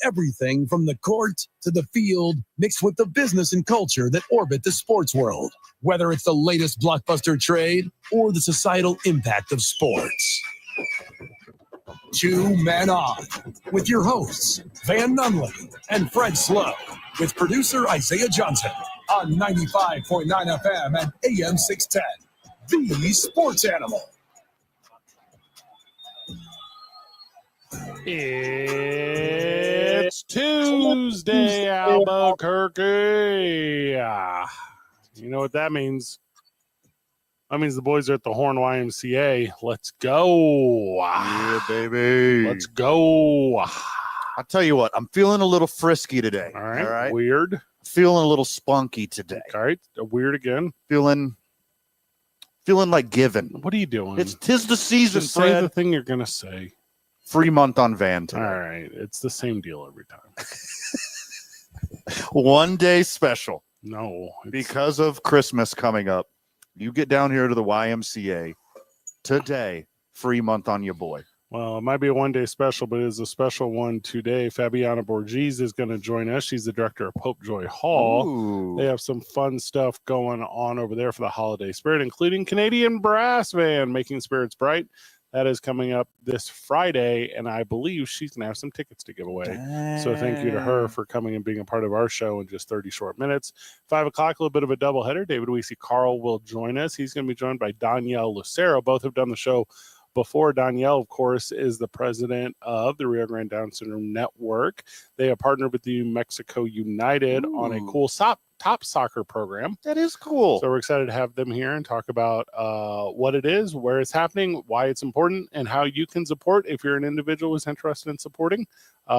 everything from the court to the field, mixed with the business and culture that orbit the sports world. Whether it's the latest blockbuster trade or the societal impact of sports. Two Men On, with your hosts, Van Nunley and Fred Slow, with producer Isaiah Johnson on 95.9 FM and AM 610, the sports animal. It's Tuesday, Albuquerque. You know what that means? That means the boys are at the Horn YMCA. Let's go. Yeah, baby. Let's go. I'll tell you what, I'm feeling a little frisky today. All right. Weird. Feeling a little spunky today. All right. Weird again. Feeling like giving. What are you doing? Tis the season, Just Fred. say the thing you're going to say. Free month on Van today. All right. It's the same deal every time. 1 day special. No. Because of Christmas coming up. You get down here to the YMCA today, free month on your boy. Well, it might be a one-day special, but it is a special one today. Fabiana Borges is going to join us. She's the director of Pope Joy Hall. Ooh. They have some fun stuff going on over there for the holiday spirit, including Canadian Brass Band, Making Spirits Bright. That is coming up this Friday, and I believe she's going to have some tickets to give away. Dang. So thank you to her for coming and being a part of our show in just 30 short minutes. 5 o'clock, a little bit of a doubleheader. David Weesey Carl will join us. He's going to be joined by Danielle Lucero. Both have done the show before. Danielle, of course, is the president of the Rio Grande Down Syndrome Network. They have partnered with the New Mexico United on a cool top soccer program. That is cool. So we're excited to have them here and talk about what it is, where it's happening, why it's important, and how you can support if you're an individual who's interested in supporting.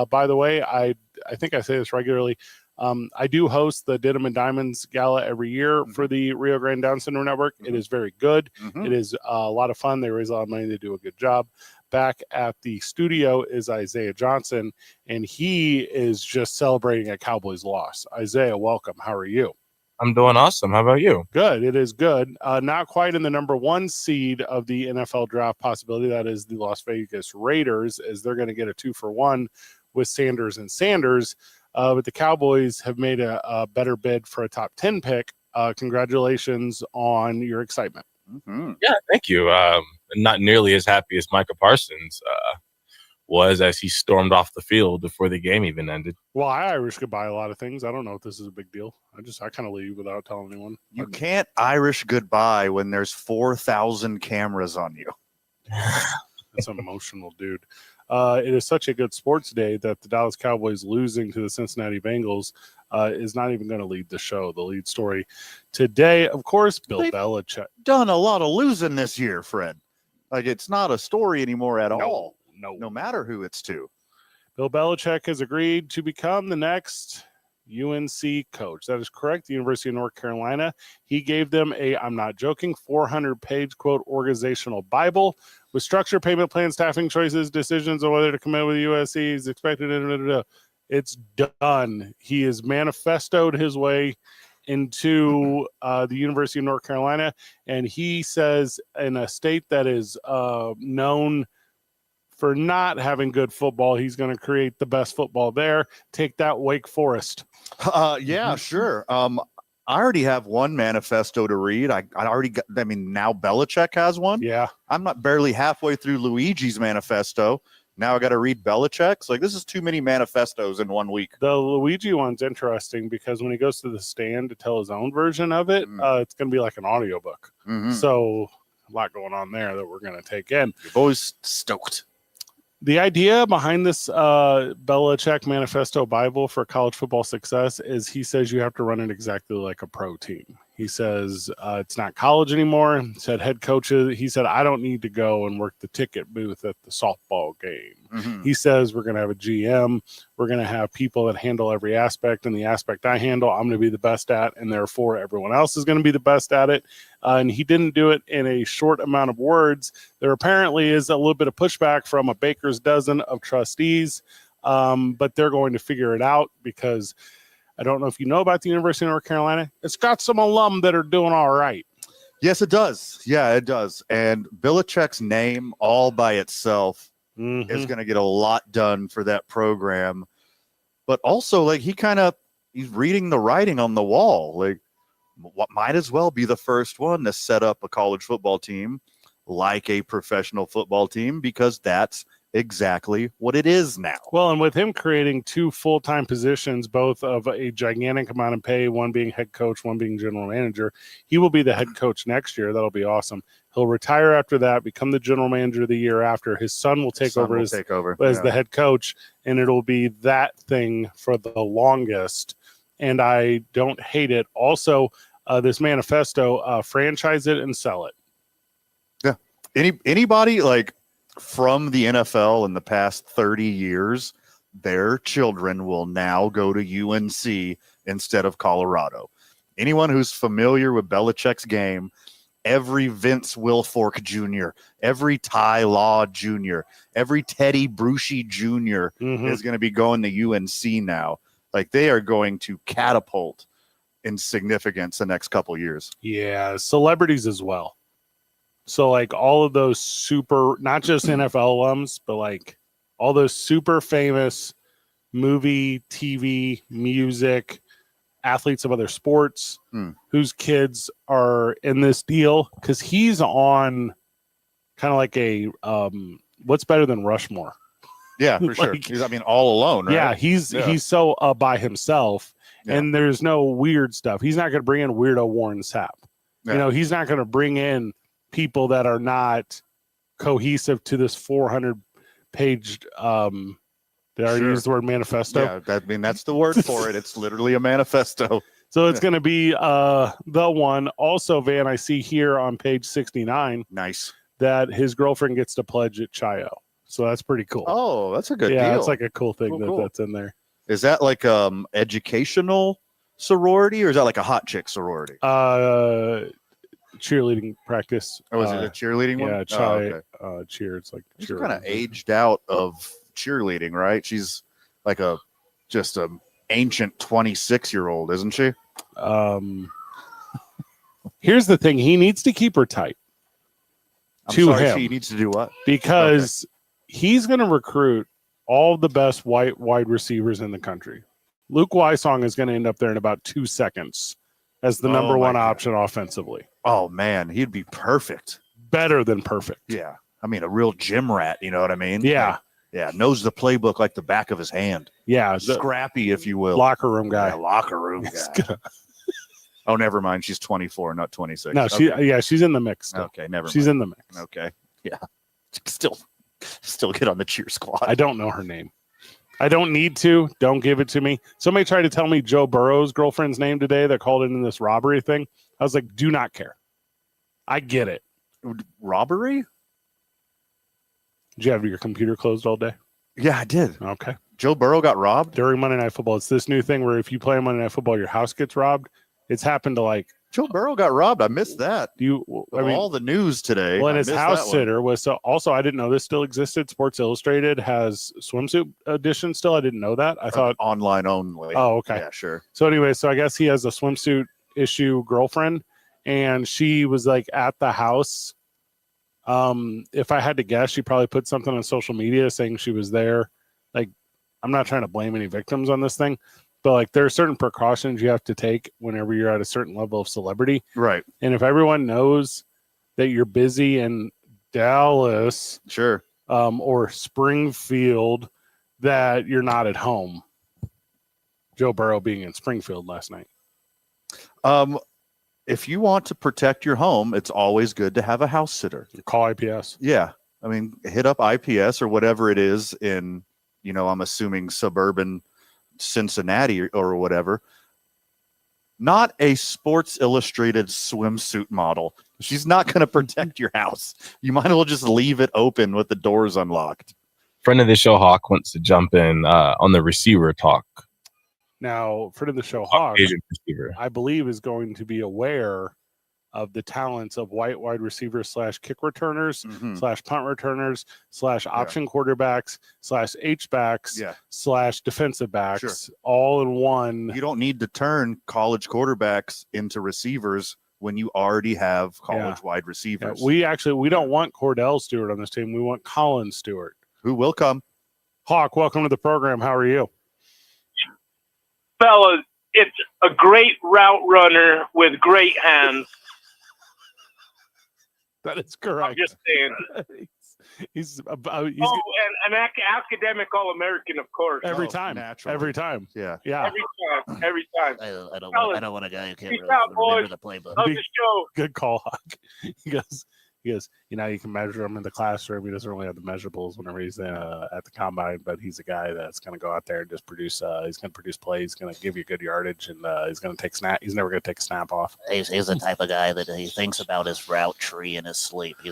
By the way, I think I say this regularly. I do host the Didim and Diamonds Gala every year for the Rio Grande Down Syndrome Network. It is very good. It is a lot of fun. They raise a lot of money. They do a good job. Back at the studio is Isaiah Johnson, and he is just celebrating a Cowboys loss. Isaiah, welcome. How are you? I'm doing awesome. How about you? Good. It is good. Not quite in the number one seed of the NFL draft possibility. That is the Las Vegas Raiders, as they're going to get a 2-for-1 with Sanders and Sanders. But the Cowboys have made a better bid for a top 10 pick. Congratulations on your excitement. Yeah, thank you. Not nearly as happy as Micah Parsons was as he stormed off the field before the game even ended. Well, I Irish goodbye a lot of things. I don't know if this is a big deal. I kind of leave without telling anyone. You can't Irish goodbye when there's 4,000 cameras on you. That's emotional, dude. It is such a good sports day that the Dallas Cowboys losing to the Cincinnati Bengals is not even going to lead the show. The lead story today, of course, Bill Belichick. Done a lot of losing this year, Fred. Like, it's not a story anymore at all. No matter who it's to. Bill Belichick has agreed to become the next UNC coach. That is correct. The University of North Carolina. He gave them I'm not joking, 400-page, quote, organizational Bible with structure, payment plan, staffing choices, decisions on whether to commit with USC. He's expected. It's done. He has manifestoed his way into the University of North Carolina, and he says in a state that is known for not having good football, he's going to create the best football there. Take that, Wake Forest. Yeah, sure. I already have one manifesto to read. Now Belichick has one. Yeah. I'm not barely halfway through Luigi's manifesto. Now I got to read Belichick's. Like, this is too many manifestos in 1 week. The Luigi one's interesting because when he goes to the stand to tell his own version of it, it's going to be like an audiobook. So a lot going on there that we're going to take in. You're always stoked. The idea behind this Belichick Manifesto Bible for college football success is he says you have to run it exactly like a pro team. He says it's not college anymore. He said head coaches. He said, I don't need to go and work the ticket booth at the softball game. He says we're going to have a GM. We're going to have people that handle every aspect. And the aspect I handle, I'm going to be the best at. And therefore, everyone else is going to be the best at it. And he didn't do it in a short amount of words. There apparently is a little bit of pushback from a baker's dozen of trustees. But they're going to figure it out because I don't know if you know about the University of North Carolina. It's got some alum that are doing all right. Yes, it does. Yeah, it does. And Belichick's name all by itself is going to get a lot done for that program. but also like he's reading the writing on the wall. Like, what might as well be the first one to set up a college football team like a professional football team, because that's exactly what it is now. Well, and with him creating 2 full-time positions, both of a gigantic amount of pay, one being head coach, one being general manager, he will be the head coach next year. That'll be awesome. He'll retire after that, become the general manager the year after. His son will take over as the head coach, and it'll be that thing for the longest. And I don't hate it. Also, this manifesto, franchise it and sell it. Yeah. Anybody like from the NFL in the past 30 years, their children will now go to UNC instead of Colorado. Anyone who's familiar with Belichick's game, every Vince Wilfork Jr., every Ty Law Jr., every Teddy Bruschi Jr. is going to be going to UNC now. Like, they are going to catapult in significance the next couple years. Yeah, celebrities as well. So, like, all of those super, not just NFL alums, but, like, all those super famous movie, TV, music, athletes of other sports whose kids are in this deal, because he's on kind of like a what's better than Rushmore? Yeah, for sure. He's, all alone, right? Yeah, he's so by himself, and there's no weird stuff. He's not going to bring in weirdo Warren Sapp. Yeah. He's not going to bring in people that are not cohesive to this 400-page. Did I already use the word manifesto? Yeah, that's the word for it. It's literally a manifesto. So it's going to be the one. Also, Van, I see here on page 69. Nice. That his girlfriend gets to pledge at Chayo. So that's pretty cool. Oh, that's a good deal. Yeah, it's like a cool thing that's in there. Is that like educational sorority, or is that like a hot chick sorority? Cheerleading practice. Oh, is it a cheerleading one? Yeah, cheer. It's like she's kind of aged out of cheerleading, right? She's like just a ancient 26-year-old, isn't she? Here's the thing: he needs to keep her tight. She needs to do what? Because he's going to recruit all the best white wide receivers in the country. Luke Wysong is going to end up there in about 2 seconds as the number one option offensively. Oh, man, he'd be perfect. Better than perfect. Yeah. A real gym rat, you know what I mean? Yeah. Yeah, knows the playbook like the back of his hand. Yeah. Scrappy, if you will. Locker room guy. Yeah, locker room guy. Oh, never mind. She's 24, not 26. No, she's in the mix still. Okay, never mind. She's in the mix. Okay. Yeah. Still get on the cheer squad. I don't know her name. I don't need to. Don't give it to me. Somebody tried to tell me Joe Burrow's girlfriend's name today that called in this robbery thing. I was like, do not care. I get it. Robbery? Did you have your computer closed all day? Yeah, I did. Okay. Joe Burrow got robbed? During Monday Night Football. It's this new thing where if you play Monday Night Football, your house gets robbed. It's happened to like Joe Burrow got robbed. I missed that. All the news today. Well, and his house sitter was also, I didn't know this still existed. Sports Illustrated has swimsuit edition still. I didn't know that. I thought online only. Oh, okay. Yeah, sure. So anyway, I guess he has a swimsuit issue girlfriend, and she was like at the house. If I had to guess, she probably put something on social media saying she was there. Like, I'm not trying to blame any victims on this thing, but like there are certain precautions you have to take whenever you're at a certain level of celebrity. Right. And if everyone knows that you're busy in Dallas, sure, or Springfield, that you're not at home. Joe Burrow being in Springfield last night. If you want to protect your home, it's always good to have a house sitter. Call IPS. Yeah. Hit up IPS or whatever it is in, I'm assuming suburban Cincinnati or whatever. Not a Sports Illustrated swimsuit model. She's not going to protect your house. You might as well just leave it open with the doors unlocked. Friend of the show, Hawk, wants to jump in on the receiver talk. Now, friend of the show, Hawk, Asian receiver, I believe, is going to be aware of the talents of white wide receivers / kick returners / punt returners / option quarterbacks / H-backs / defensive backs, all in one. You don't need to turn college quarterbacks into receivers when you already have college wide receivers. Yeah, we don't want Cordell Stewart on this team. We want Colin Stewart. Who will come. Hawk, welcome to the program. How are you? fellas, it's a great route runner with great hands. That is I'm correct. just saying. He's Oh, and an academic All-American, of course. every Oh, time. naturally. Every time. Yeah. Yeah. Every time. I don't Fellas, want a guy who can't peace really out, remember boys. the playbook. Love the show. Good call, Huck. He goes, you know, you can measure him in the classroom. He doesn't really have the measurables whenever he's at the combine, but he's a guy that's going to go out there and just produce. He's going to produce plays. He's going to give you good yardage, and he's going to take snap. He's never going to take a snap off. He's the type of guy that he thinks about his route tree in his sleep. He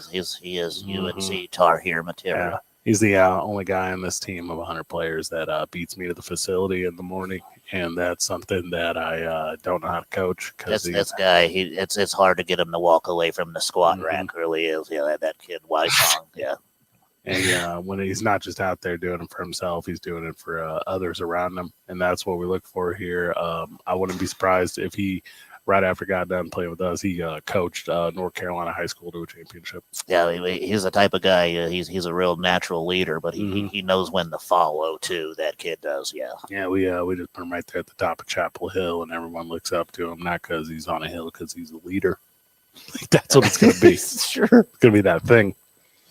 is UNC Tar Heel material. Yeah. He's the only guy on this team of 100 players that beats me to the facility in the morning, and that's something that I don't know how to coach. This guy, it's hard to get him to walk away from the squat rack. Really is. Yeah, that kid, Wysong. Yeah. And when he's not just out there doing it for himself, he's doing it for others around him, and that's what we look for here. I wouldn't be surprised if he, right after he got done playing with us, he coached North Carolina high school to a championship. Yeah, he's the type of guy. He's a real natural leader, but he knows when to follow too. That kid does. Yeah. Yeah, we just put him right there at the top of Chapel Hill, and everyone looks up to him, not because he's on a hill, because he's a leader. That's what it's going to be. Sure. It's going to be that thing.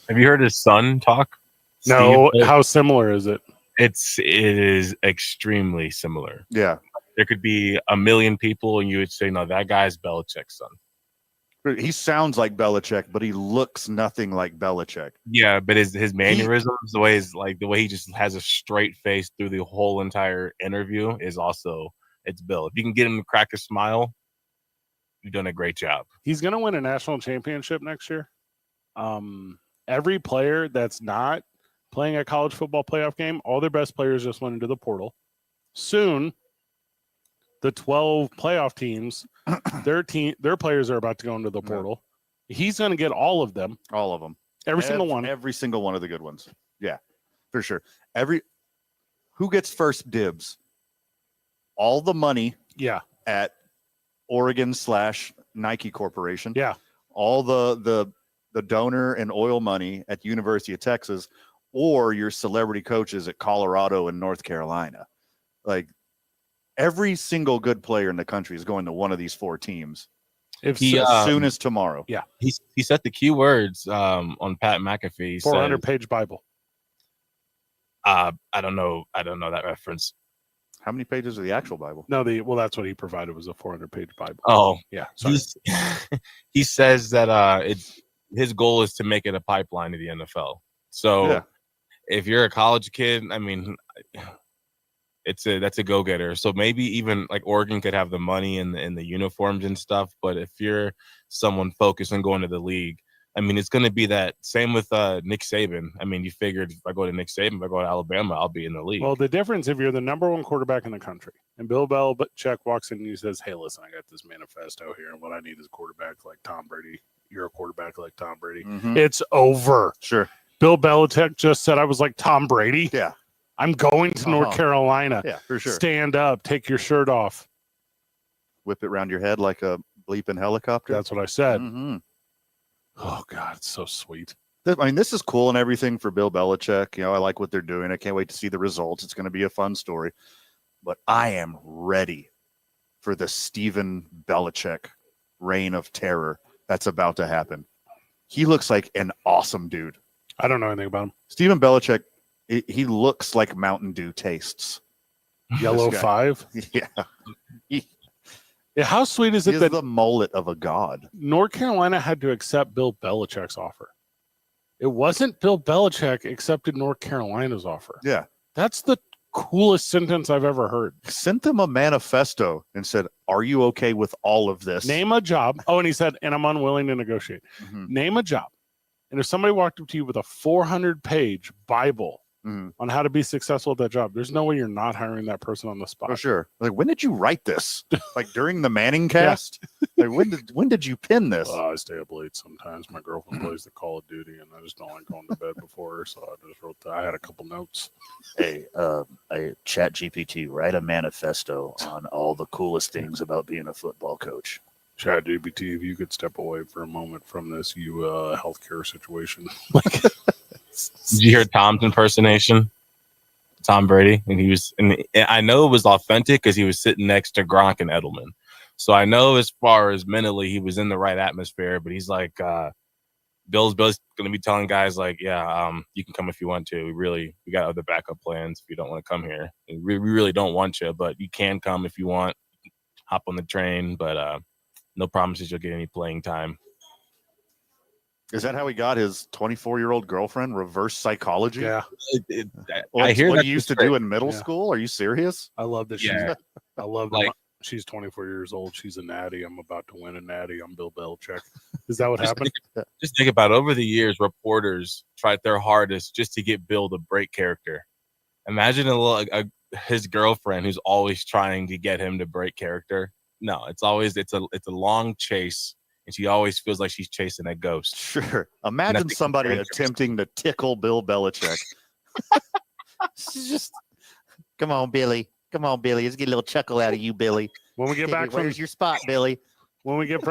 Have you heard his son talk? No, Steve? how similar is it? It is extremely similar. Yeah. There could be a million people, and you would say, "No, that guy's Belichick's son." He sounds like Belichick, but he looks nothing like Belichick. Yeah, but his mannerisms, the way he just has a straight face through the whole entire interview is also it's Bill. If you can get him to crack a smile, you're doing a great job. He's going to win a national championship next year. Every player that's not playing a college football playoff game, all their best players just went into the portal. Soon, the 12 playoff teams, their players are about to go into the portal. He's going to get all of them. All of them. Every single one. Every single one of the good ones. Yeah, for sure. Who gets first dibs? All the money Yeah. at Oregon/Nike Corporation. Yeah. All the donor and oil money at the University of Texas, or your celebrity coaches at Colorado and North Carolina. Like, every single good player in the country is going to one of these four teams If as soon as tomorrow. Yeah. He said the keywords on Pat McAfee. 400-page Bible. I don't know that reference. How many pages of the actual Bible? No, that's what he provided was a 400-page Bible. Oh, yeah. Sorry. He says that his goal is to make it a pipeline to the NFL. So if you're a college kid, I mean, that's a go-getter. So maybe even like Oregon could have the money and the uniforms and stuff. But if you're someone focused on going to the league, I mean, it's going to be that same with Nick Saban. I mean, you figured if I go to Nick Saban, if I go to Alabama, I'll be in the league. Well, the difference if you're the number one quarterback in the country and Bill Belichick walks in and he says, "Hey, listen, I got this manifesto here, and what I need is a quarterback like Tom Brady. You're a quarterback like Tom Brady." Mm-hmm. It's over. Sure. Bill Belichick just said I was like Tom Brady. Yeah. I'm going to North Carolina. Yeah, for sure. Stand up. Take your shirt off. Whip it around your head like a bleeping helicopter. That's what I said. Mm-hmm. Oh, God, it's so sweet. I mean, this is cool and everything for Bill Belichick. You know, I like what they're doing. I can't wait to see the results. It's going to be a fun story. But I am ready for the Stephen Belichick reign of terror that's about to happen. He looks like an awesome dude. I don't know anything about him. Stephen Belichick, he looks like Mountain Dew tastes. Yellow 5? Yeah. Yeah, how sweet is He it is that the mullet of a god. North Carolina had to accept Bill Belichick's offer? It wasn't Bill Belichick accepted North Carolina's offer. Yeah. That's the coolest sentence I've ever heard. Sent them a manifesto and said, "Are you okay with all of this?" Name a job. Oh, and he said, "And I'm unwilling to negotiate." Mhm. Name a job. And if somebody walked up to you with a 400-page Bible Mhm. on how to be successful at that job, there's no way you're not hiring that person on the spot. For sure. Like, when did you write this? Like during the Manning cast? Like, when did you pin this? I stay up late sometimes. My girlfriend plays the Call of Duty, and I just don't like going to bed before her, so I just wrote that. I had a couple notes. Hey, I chat GPT, write a manifesto on all the coolest things about being a football coach. Chad GPT, if you could step away for a moment from this healthcare situation. Did you hear Tom's impersonation? Tom Brady, and I know it was authentic because he was sitting next to Gronk and Edelman. So I know as far as mentally, he was in the right atmosphere. But he's like, Bill's going to be telling guys like, yeah, you can come if you want to. We got other backup plans if you don't want to come here. We really don't want you, but you can come if you want. Hop on the train, but no promises you'll get any playing time. Is that how he got his 24-year-old girlfriend? Reverse psychology? Yeah. I hear what that he used to do in middle school. Are you serious? I love that. Yeah. I love Like- that. She's 24 years old. She's a natty. I'm about to win a natty. I'm Bill Belichick. Is that what happened? Just think about it. Over the years, reporters tried their hardest just to get Bill to break character. Imagine his girlfriend who's always trying to get him to break character. No, it's a long chase, and she always feels like she's chasing a ghost. Sure. Imagine somebody attempting to tickle Bill Belichick. She's just, come on, Billy. Come on, Billy. Let's get a little chuckle out of you, Billy. When we get back from Where's your spot, Billy? When we get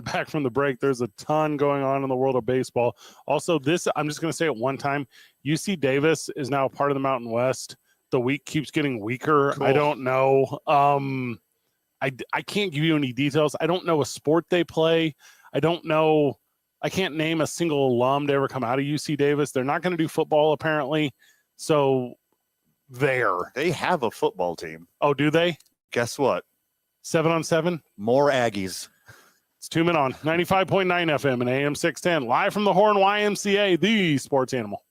back from the break, there's a ton going on in the world of baseball. Also, I'm just going to say it one time. UC Davis is now part of the Mountain West. The week keeps getting weaker. Cool. I don't know. I can't give you any details. I don't know a sport they play. I don't know. I can't name a single alum to ever come out of UC Davis. They're not going to do football, apparently. So they have a football team. Oh, do they? Guess what? 7-on-7? More Aggies. It's 2 Men On 95.9 FM and AM 610, live from the Horn YMCA, the sports animal.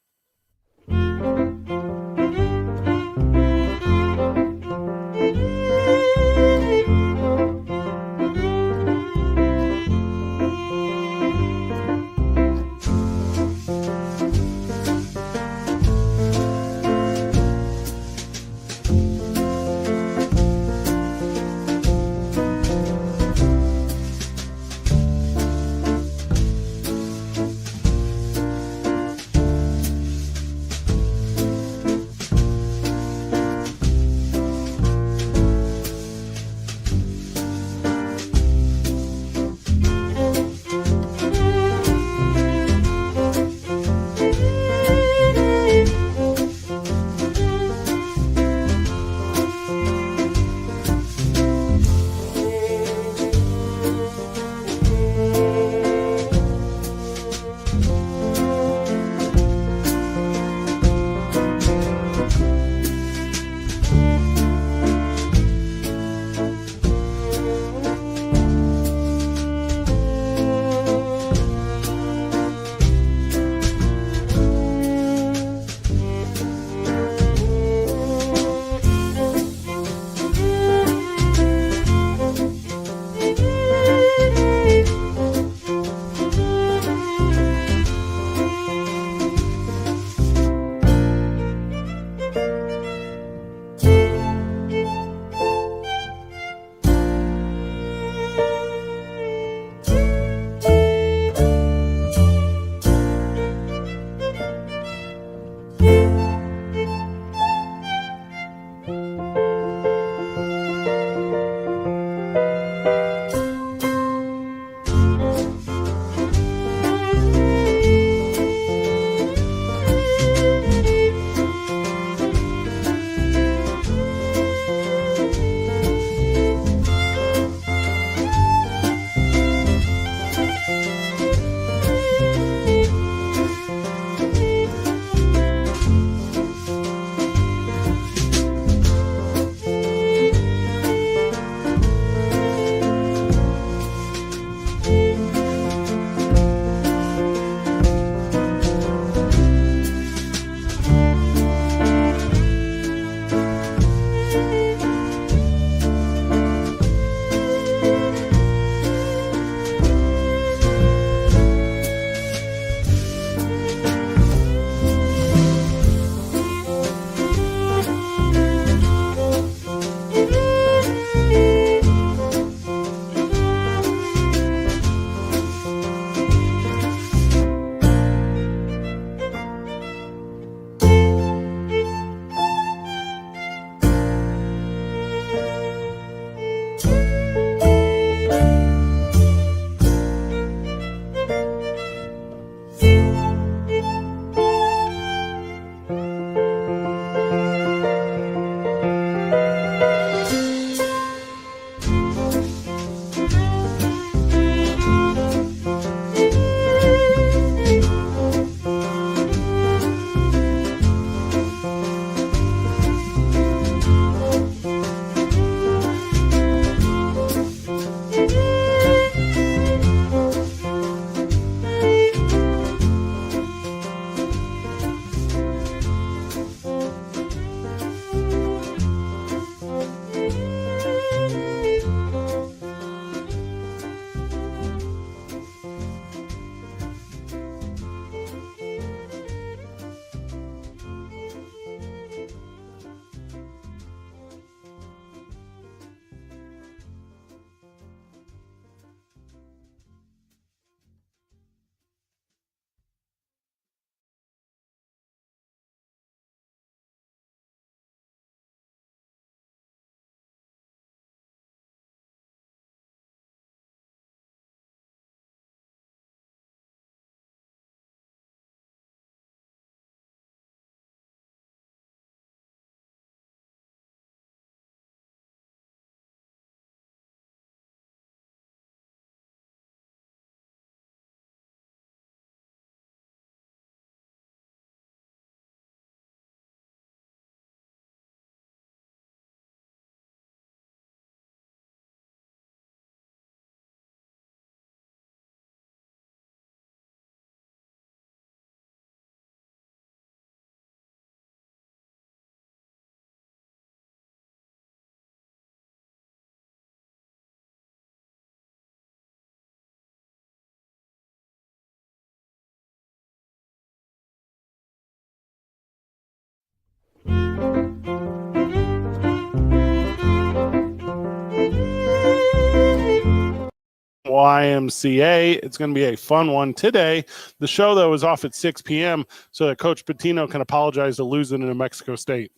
YMCA. It's going to be a fun one today. The show, though, is off at 6 p.m. so that Coach Patino can apologize to losing to New Mexico State.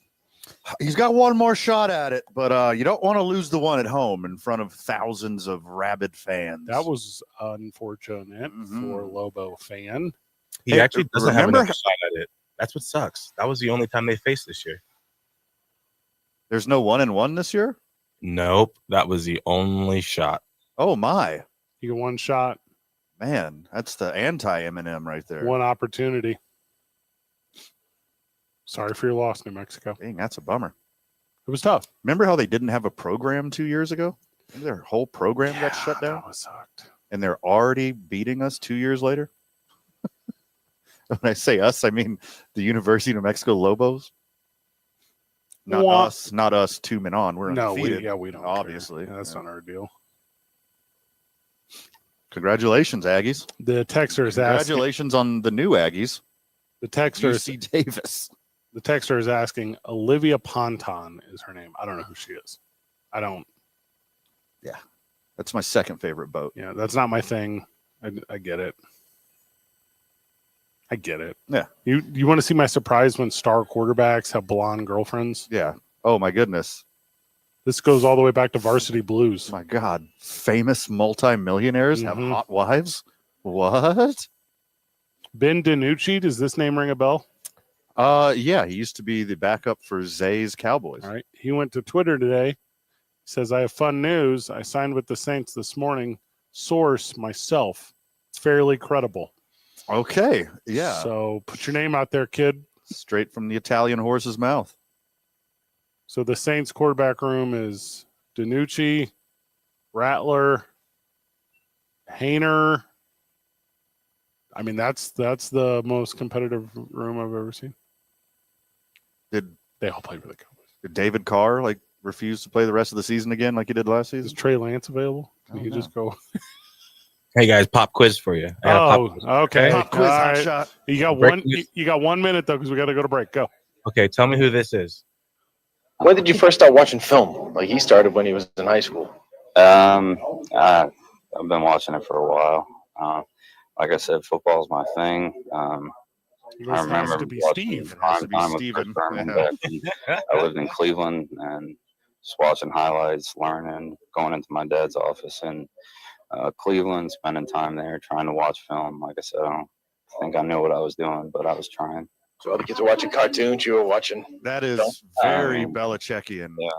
He's got one more shot at it, but you don't want to lose the one at home in front of thousands of rabid fans. That was unfortunate for Lobo fan. He actually doesn't have another shot at it. That's what sucks. That was the only time they faced this year. There's no 1-1 this year? Nope. That was the only shot. Oh, my. You get one shot. Man, that's the anti-Eminem right there. One opportunity. Sorry for your loss, New Mexico. Dang, that's a bummer. It was tough. Remember how they didn't have a program 2 years ago? Their whole program got shut down? That sucked. And they're already beating us 2 years later? When I say us, I mean the University of New Mexico Lobos. Not us 2 men on. We're undefeated. We don't obviously. Yeah, that's not our deal. Congratulations, Aggies. The texter is asking. Congratulations on the new Aggies. The texter UC Davis. The texter is asking. Olivia Ponton is her name. I don't know who she is. I don't. Yeah, that's my second favorite boat. Yeah, that's not my thing. I get it. I get it. Yeah. You want to see my surprise when star quarterbacks have blonde girlfriends? Yeah. Oh my goodness. This goes all the way back to Varsity Blues. My God. Famous multimillionaires have hot wives? What? Ben DiNucci, does this name ring a bell? Yeah, he used to be the backup for Zay's Cowboys. All right. He went to Twitter today. He says, I have fun news. I signed with the Saints this morning. Source, myself. It's fairly credible. Okay. Yeah. So put your name out there, kid. Straight from the Italian horse's mouth. So the Saints quarterback room is DiNucci, Rattler, Hayner. I mean, that's the most competitive room I've ever seen. They all played for the Cowboys. Did David Carr refuse to play the rest of the season again like he did last season? Is Trey Lance available? Can he just go? Hey guys, pop quiz for you. Okay. Pop quiz, all right. shot. You got one. You got 1 minute though, because we got to go to break. Go. Okay, tell me who this is. When did you first start watching film? Like he started when he was in high school. I've been watching it for a while. Like I said, football is my thing. I remember to be watching Steve. prime time with Chris Berman back when I lived in Cleveland and just watching highlights, learning, going into my dad's office in Cleveland, spending time there, trying to watch film. Like I said, I don't think I knew what I was doing, but I was trying. So other kids were watching cartoons. You were watching. That is very Belichickian. Yeah.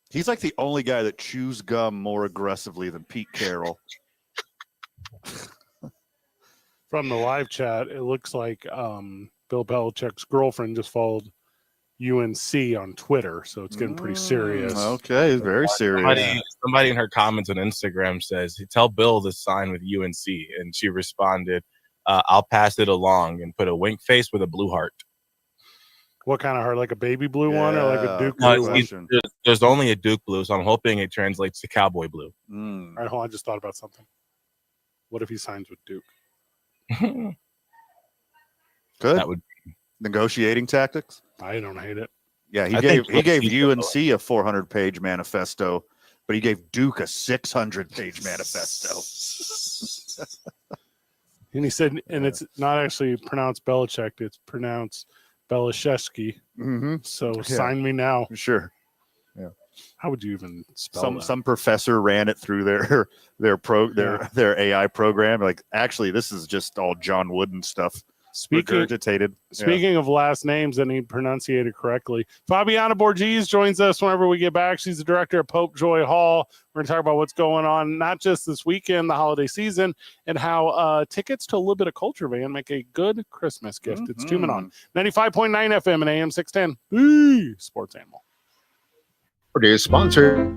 He's like the only guy that chews gum more aggressively than Pete Carroll. From the live chat, it looks like Bill Belichick's girlfriend just followed UNC on Twitter, so it's getting pretty serious. Okay, very serious. Somebody in her comments on Instagram says, tell Bill to sign with UNC. And she responded, I'll pass it along, and put a wink face with a blue heart. What kind of heart? Like a baby blue one or like a Duke blue one? There's only a Duke blue, so I'm hoping it translates to cowboy blue. All right, hold on. I just thought about something. What if he signs with Duke? Good. That would negotiating tactics. I don't hate it. Yeah, he gave UNC a 400-page manifesto, but he gave Duke a 600-page manifesto. And he said, and it's not actually pronounced Belichick; it's pronounced Belichevsky. So sign me now. Sure. Yeah. How would you even spell that? Some professor ran it through their AI program. Like, actually, this is just all John Wooden stuff. Speaking of last names that need pronunciated correctly, Fabiana Borges joins us whenever we get back. She's the director of Pope Joy Hall. We're going to talk about what's going on, not just this weekend, the holiday season, and how tickets to a little bit of culture van make a good Christmas gift. It's 2 Men On 95.9 FM and AM 610. Sports Animal. Today's sponsor.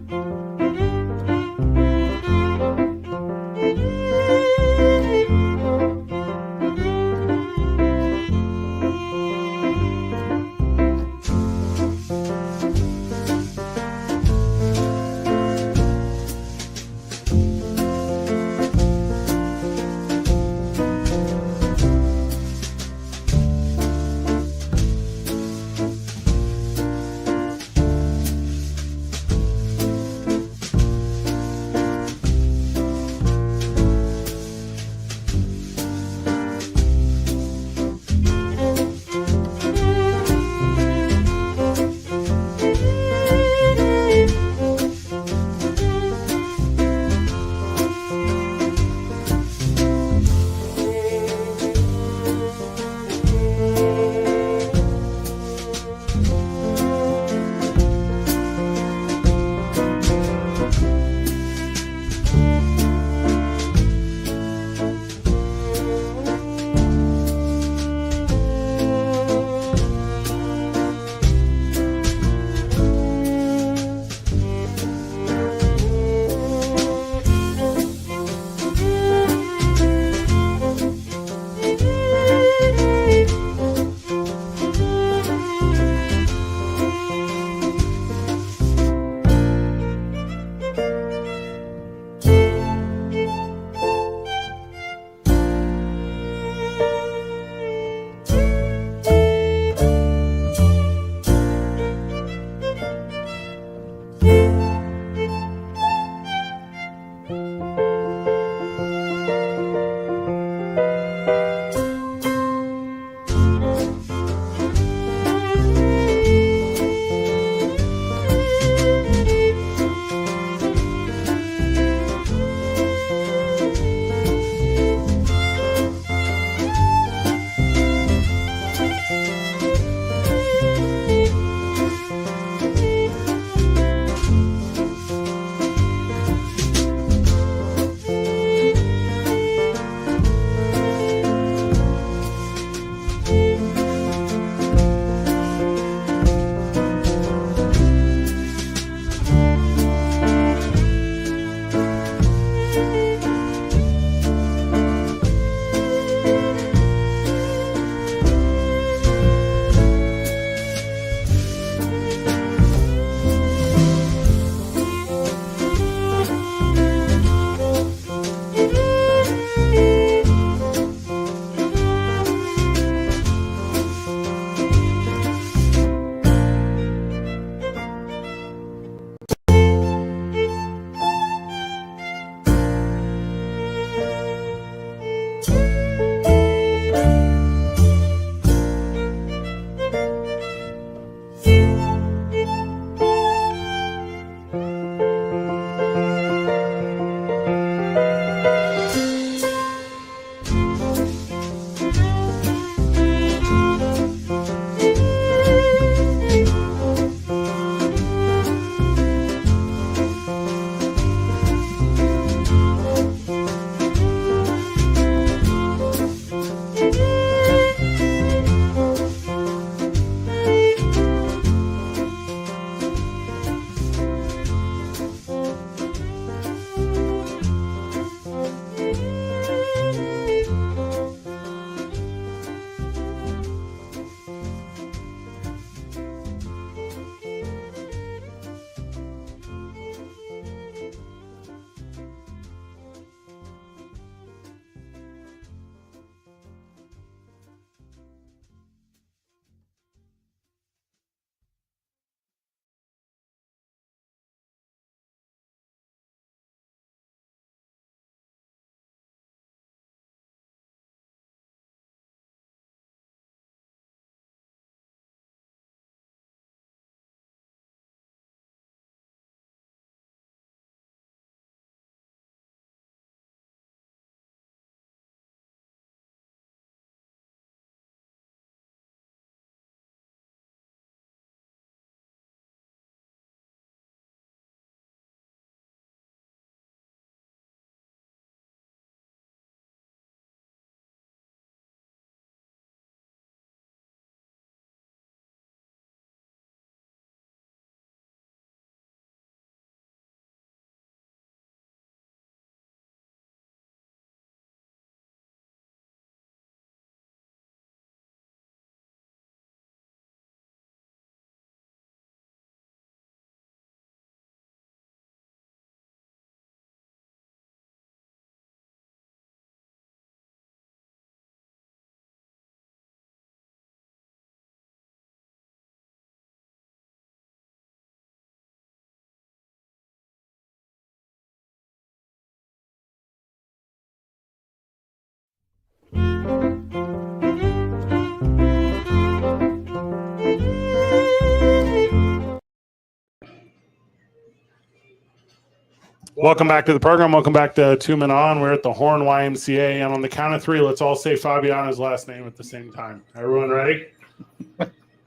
Welcome back to the program. Welcome back to Two Men On. We're at the Horn YMCA, and on the count of three, let's all say Fabiana's last name at the same time. Everyone ready?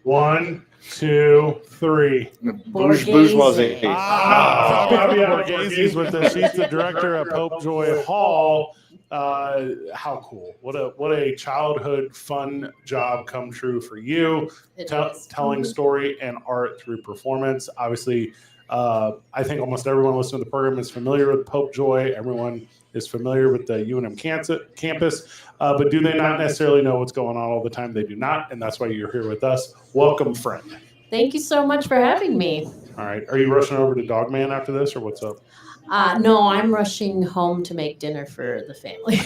1, 2, 3. Bourgeoisie. Fabiana Borghese with us. She's the director of Pope Joy Hall. How cool! What a childhood fun job come true for you. Telling story and art through performance. Obviously, I think almost everyone listening to the program is familiar with Pope Joy. Everyone is familiar with the UNM campus, but do they not necessarily know what's going on all the time? They do not, and that's why you're here with us. Welcome, friend. Thank you so much for having me. All right. Are you rushing over to Dogman after this, or what's up? No, I'm rushing home to make dinner for the family.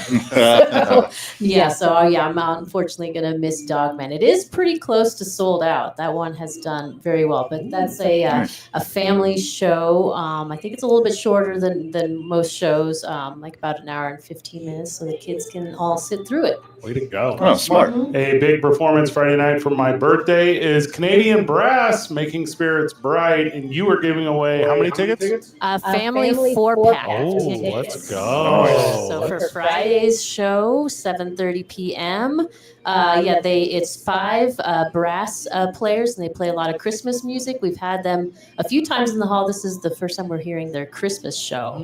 So I'm unfortunately going to miss Dogman. It is pretty close to sold out. That one has done very well, but that's a family show. I think it's a little bit shorter than most shows, like about an hour and 15 minutes, so the kids can all sit through it. Way to go. Oh, smart. A big performance Friday night for my birthday is Canadian Brass Making Spirits Bright, and you are giving away how many tickets? Family 4-pack. Oh, let's go. So for Friday's show, 7:30 p.m. It's 5 brass players, and they play a lot of Christmas music. We've had them a few times in the hall. This is the first time we're hearing their Christmas show.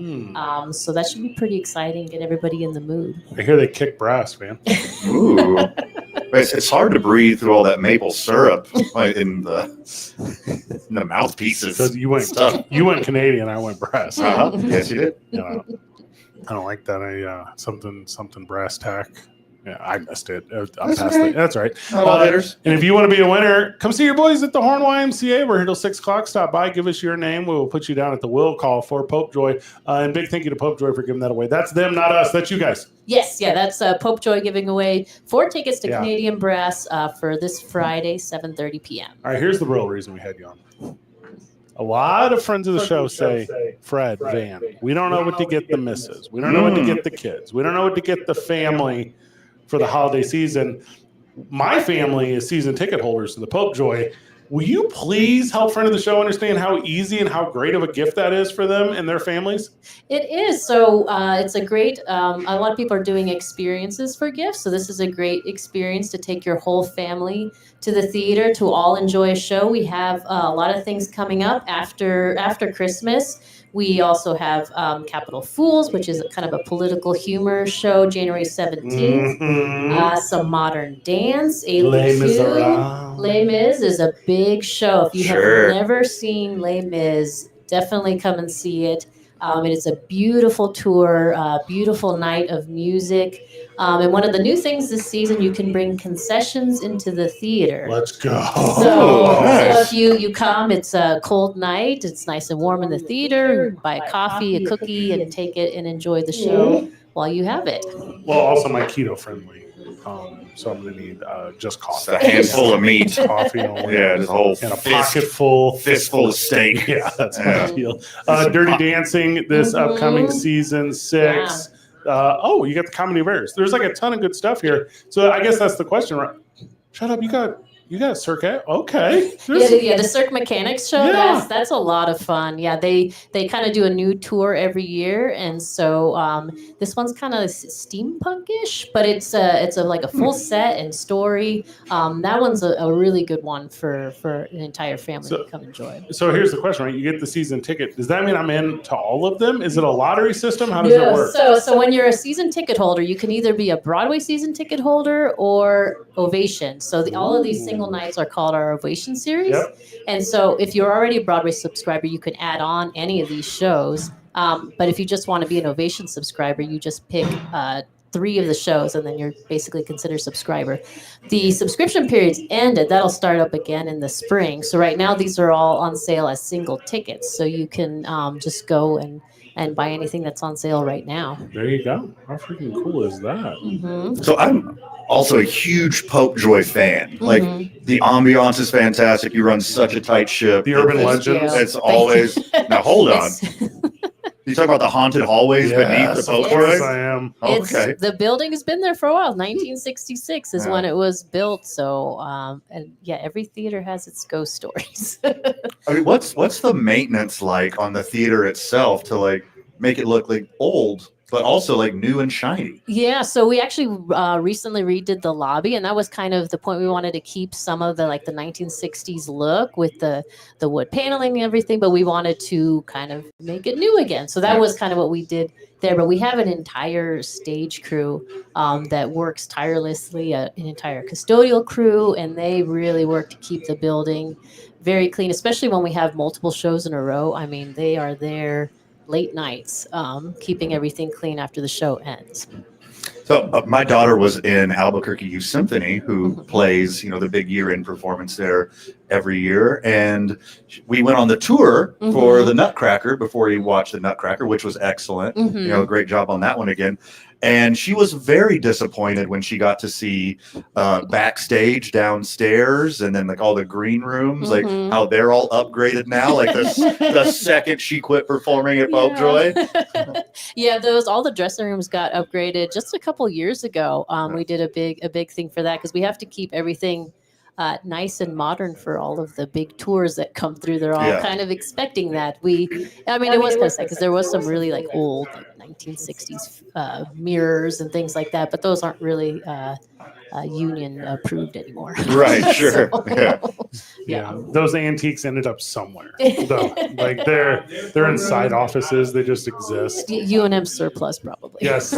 So that should be pretty exciting. Get everybody in the mood. I hear they kick brass, man. Ooh. It's hard to breathe through all that maple syrup in the mouthpieces. So you went Canadian, I went brass. Yes, you did. I don't like that. Something brass tack. Yeah, I missed it. I'm past it. That's right. And if you want to be a winner, come see your boys at the Horn YMCA. We're here till 6 o'clock. Stop by, give us your name. We will put you down at the will call for Pope Joy. And big thank you to Pope Joy for giving that away. That's them, not us. That's you guys. Yes, that's Pope Joy giving away 4 tickets to Canadian Brass for this Friday, 7:30 p.m. All right, here's the real reason we had you on. A lot of friends of the show say, Fred, Van, we don't know what to get the missus. We don't know what to get the kids. We don't know what to get the family for the holiday season. My family is season ticket holders to the Pope Joy. Will you please help friend of the show understand how easy and how great of a gift that is for them and their families? It is. So it's a great, a lot of people are doing experiences for gifts. So this is a great experience to take your whole family to the theater to all enjoy a show. We have a lot of things coming up after Christmas. We also have Capital Fools, which is kind of a political humor show, January 17th. Some modern dance. Les Miserables. Les Mis is a big show. If you have never seen Les Mis, definitely come and see it. It is a beautiful tour, beautiful night of music. And one of the new things this season, you can bring concessions into the theater. Let's go. So if you come, it's a cold night. It's nice and warm in the theater. You buy a coffee, a cookie, and take it and enjoy the show while you have it. Well, also my keto friendly. So I'm going to need just coffee. A handful of meat. Coffee only. Yeah, just a whole and a fistful of steak. Yeah, that's my deal. Dirty Dancing this upcoming season 6. You got the Comedy of Errors. There's like a ton of good stuff here. So I guess that's the question, right? Shut up, you got Cirque? Okay. The Cirque Mechanics show. Yeah. That's a lot of fun. Yeah, they kind of do a new tour every year, and so this one's kind of steampunkish, but it's like a full set and story. That one's a really good one for an entire family to come enjoy. So here's the question, right? You get the season ticket. Does that mean I'm in to all of them? Is it a lottery system? How does it work? So when you're a season ticket holder, you can either be a Broadway season ticket holder or Ovation. So all of these single nights are called our Ovation series. Yep. And so if you're already a Broadway subscriber, you can add on any of these shows. But if you just want to be an Ovation subscriber, you just pick 3 of the shows, and then you're basically considered a subscriber. The subscription period's ended. That'll start up again in the spring. So right now, these are all on sale as single tickets. So you can just go and buy anything that's on sale right now. There you go. How freaking cool is that? Mm-hmm. So I'm also a huge Pope Joy fan. Like, the ambiance is fantastic. You run such a tight ship. The urban legends. It's always... Now, hold on. You talk about the haunted hallways beneath the Pope Joy? Yes, I am. Okay. The building has been there for a while. 1966 is when it was built. So, every theater has its ghost stories. I mean, what's the maintenance like on the theater itself to make it look like old, but also like new and shiny. Yeah, so we actually recently redid the lobby, and that was kind of the point. We wanted to keep some of the 1960s look with the wood paneling and everything, but we wanted to kind of make it new again. So that was kind of what we did there. But we have an entire stage crew that works tirelessly, an entire custodial crew, and they really work to keep the building very clean, especially when we have multiple shows in a row. I mean, they are there late nights, keeping everything clean after the show ends. So my daughter was in Albuquerque Youth Symphony, who plays, the big year-end performance there every year. And we went on the tour for the Nutcracker before you watched the Nutcracker, which was excellent. Great job on that one again. And she was very disappointed when she got to see backstage downstairs and then all the green rooms, how they're all upgraded now. Like the second she quit performing at Popejoy. Yeah, all the dressing rooms got upgraded just a couple years ago. We did a big thing for that because we have to keep everything nice and modern for all of the big tours that come through. They're all kind of expecting that. It was kind of sad because there was some really old 1960s mirrors and things like that, but those aren't really union approved anymore. Right, sure. Yeah, those antiques ended up somewhere. Though. They're in side offices. They just exist. UNM surplus, probably. Yes.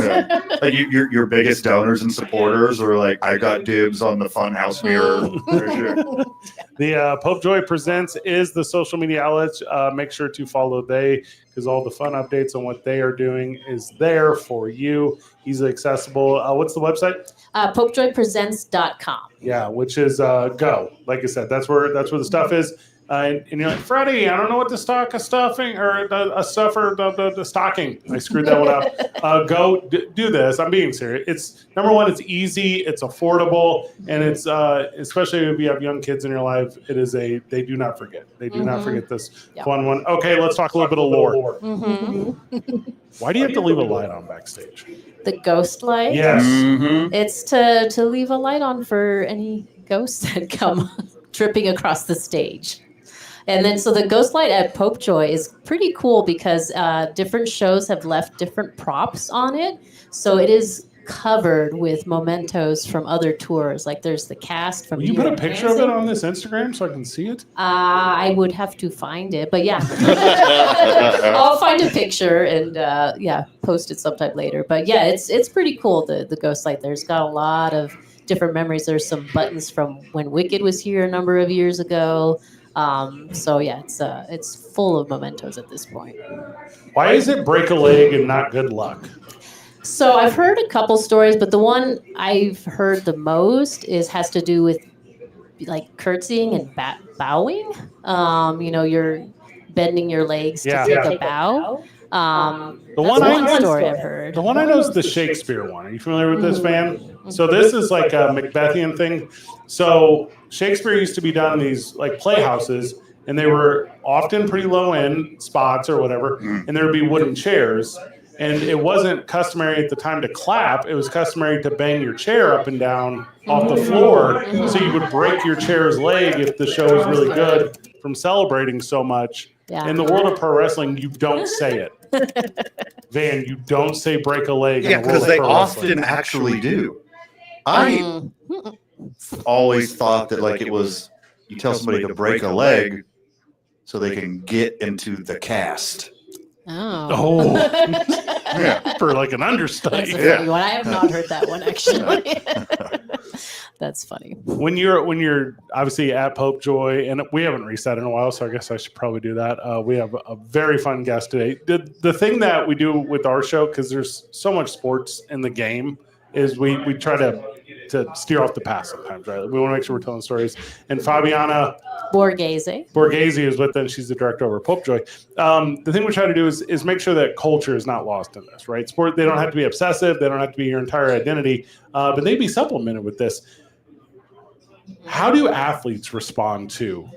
Like your biggest donors and supporters are like, I got dibs on the Funhouse mirror. For sure. The Popejoy Presents is the social media outlets. Make sure to follow because all the fun updates on what they are doing is there for you. Easily accessible. What's the website? PopejoyPresents.com. Yeah, which is go. Like I said, that's where the stuff is. And you're like, Freddie, I don't know what to stock a stuffing or a stuffer, the stocking. I screwed that one up. Go do this. I'm being serious. It's number one, it's easy, it's affordable, and it's especially if you have young kids in your life, they do not forget. They do not forget this fun one. Okay, let's talk a little bit of lore. Why do you have to leave a light on backstage? The ghost light? Yes. It's to leave a light on for any ghosts that come tripping across the stage. And then, so the ghost light at Popejoy is pretty cool because different shows have left different props on it. So it is covered with mementos from other tours. Like there's the cast from. Will you put a picture of it on this Instagram so I can see it? I would have to find it, but yeah, I'll find a picture and post it sometime later. But yeah, it's pretty cool. The ghost light there's got a lot of different memories. There's some buttons from when Wicked was here a number of years ago. So yeah, it's full of mementos at this point. Why is it break a leg and not good luck? So I've heard a couple stories, but the one I've heard the most has to do with curtsying and bowing. You're bending your legs to take a bow. The one story I've heard. The one I know is the Shakespeare one. Are you familiar with this, Van? So this is like a Macbethian thing. So Shakespeare used to be done in these playhouses, and they were often pretty low end spots or whatever, and there would be wooden chairs. And it wasn't customary at the time to clap. It was customary to bang your chair up and down off the floor. So you would break your chair's leg if the show was really good from celebrating so much. Yeah. In the world of pro wrestling, you don't say it. Van, you don't say break a leg. Yeah, because they often actually do. I always thought that it was, you tell somebody to break a leg so they can get into the cast. Oh. Yeah, for an understudy. That's a funny one. I have not heard that one actually. That's funny. When you're obviously at Popejoy, and we haven't reset in a while, so I guess I should probably do that. We have a very fun guest today. The thing that we do with our show, because there's so much sports in the game, is we try to steer off the path sometimes, right? We want to make sure we're telling stories. And Fabiana Borghese is with them. She's the director over Popejoy. The thing we try to do is make sure that culture is not lost in this, right? Sport, they don't have to be obsessive. They don't have to be your entire identity, but they be supplemented with this. How do athletes respond to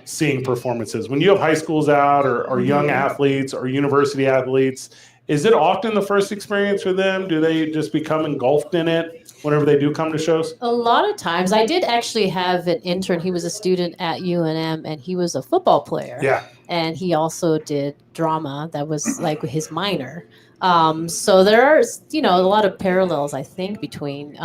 seeing performances when you have high schools out or young athletes or university athletes Is it often the first experience for them? Do they just become engulfed in it whenever they do come to shows? A lot of times. I did actually have an intern. He was a student at UNM, and he was a football player. Yeah. And he also did drama. That was like his minor. So there are, a lot of parallels, I think, between,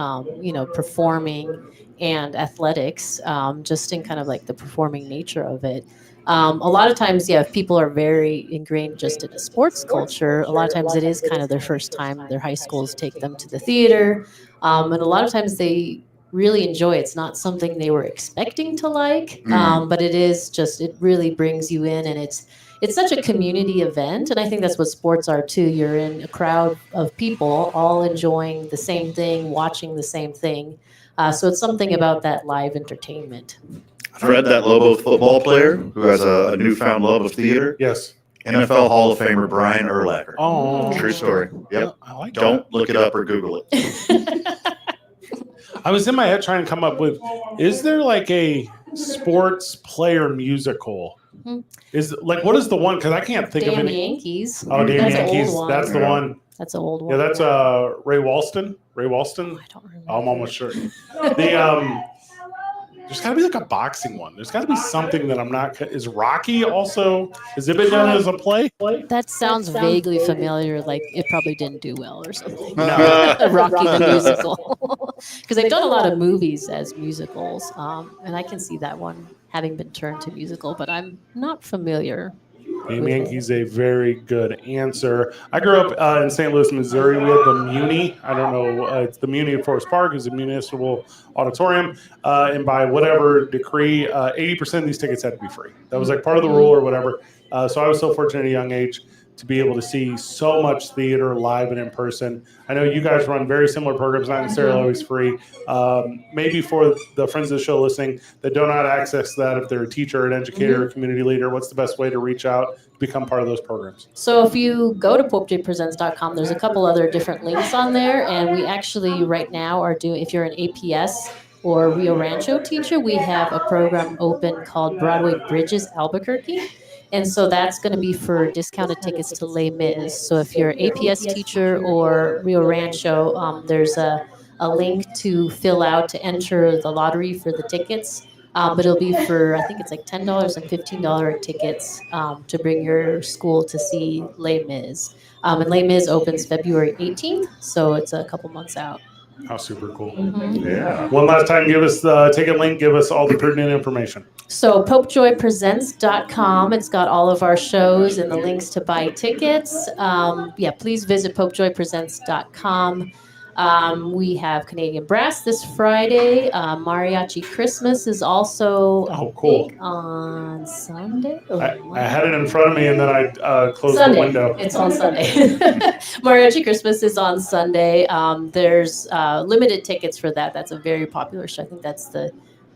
performing and athletics, just in kind of like the performing nature of it. A lot of times, if people are very ingrained just in a sports culture, a lot of times it is kind of their first time. Their high schools take them to the theater. And a lot of times they really enjoy it. It's not something they were expecting to like, but it is just, it really brings you in, and it's such a community event. And I think that's what sports are too. You're in a crowd of people all enjoying the same thing, watching the same thing. So it's something about that live entertainment. Fred, that Lobo football player who has a newfound love of theater. Yes. NFL Hall of Famer Brian Urlacher. Oh, true story. Yep. Yeah, I like Don't look it up or Google it. I was in my head trying to come up with, is there like a sports player musical? Is like, what is the one? Because I can't think of Damn any. Yankees. Oh, Damn That's Yankees. An old one. That's the one. That's an old one. Yeah, that's Ray Walston. Ray Walston. I don't remember. I'm almost sure. There's got to be like a boxing one. There's got to be something that I'm not. Is Rocky also? Has it been done as a play? That sounds vaguely familiar. Like it probably didn't do well or something. No. Rocky the musical, because they've done a lot of movies as musicals, and I can see that one having been turned to musical, but I'm not familiar. Damn Yankees, a very good answer. I grew up in St. Louis, Missouri. We had the Muni. I don't know. It's the Muni at Forest Park. It's a municipal auditorium. And by whatever decree, 80% of these tickets had to be free. That was like part of the rule or whatever. So I was so fortunate at a young age to be able to see so much theater live and in person. I know you guys run very similar programs, not necessarily always free. Maybe for the friends of the show listening that don't have access to that, if they're a teacher, an educator, a community leader, what's the best way to reach out to become part of those programs? So if you go to popejpresents.com, there's a couple other different links on there. And we actually right now are doing, if you're an APS or Rio Rancho teacher, we have a program open called Broadway Bridges Albuquerque. And so that's going to be for discounted tickets to Les Mis. So if you're an APS teacher or Rio Rancho, there's a link to fill out to enter the lottery for the tickets. But it'll be for, I think it's like $10 and $15 tickets to bring your school to see Les Mis. And Les Mis opens February 18th, so it's a couple months out. How super cool. Yeah. One last time, give us the ticket link, give us all the pertinent information. So popejoypresents.com. It's got all of our shows and the links to buy tickets. Please visit popejoypresents.com. We have Canadian Brass this Friday. Mariachi Christmas is also cool. on Sunday. I had it in front of me and then I closed Sunday. the window. It's on Sunday. Mariachi Christmas is on Sunday. There's limited tickets for that. That's a very popular show. I think that's the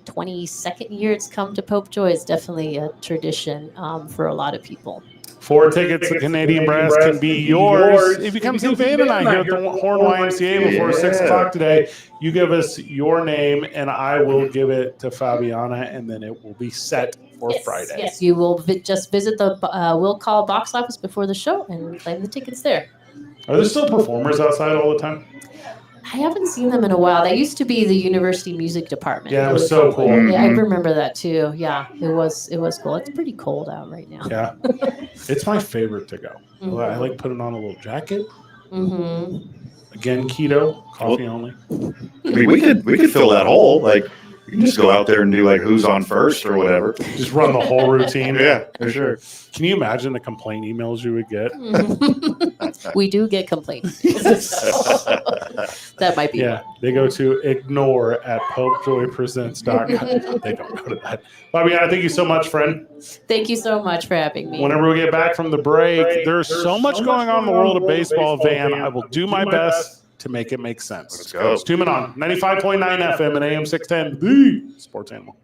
22nd year it's come to Pope Joy. It's definitely a tradition for a lot of people. 4 tickets to Canadian Brass can be yours. If you come see Van and I here at the Horn YMCA before 6 o'clock today, you give us your name and I will give it to Fabiana and then it will be set for Friday. Yes, you will just visit the Will Call box office before the show and claim the tickets there. Are there still performers outside all the time? I haven't seen them in a while. That used to be the university music department. Yeah, it was so cool. Yeah, I remember that too. Yeah, it was cool. It's pretty cold out right now. Yeah, it's my favorite to go. I like putting on a little jacket. Again, keto, coffee only. I mean, we could fill that hole. Like, you can just go out there and do like who's on first or whatever. Just run the whole routine. Yeah, for sure. Can you imagine the complaint emails you would get? We do get complaints. That might be. Yeah, they go to ignore at popejoypresents.com. They don't go to that. Fabiana, thank you so much, friend. Thank you so much for having me. Whenever we get back from the break, there's so much going on in the world of baseball, Van. I will do my best to make it make sense. Let's go. It's 2 Men On, 95.9 FM and AM 610, the sports animal.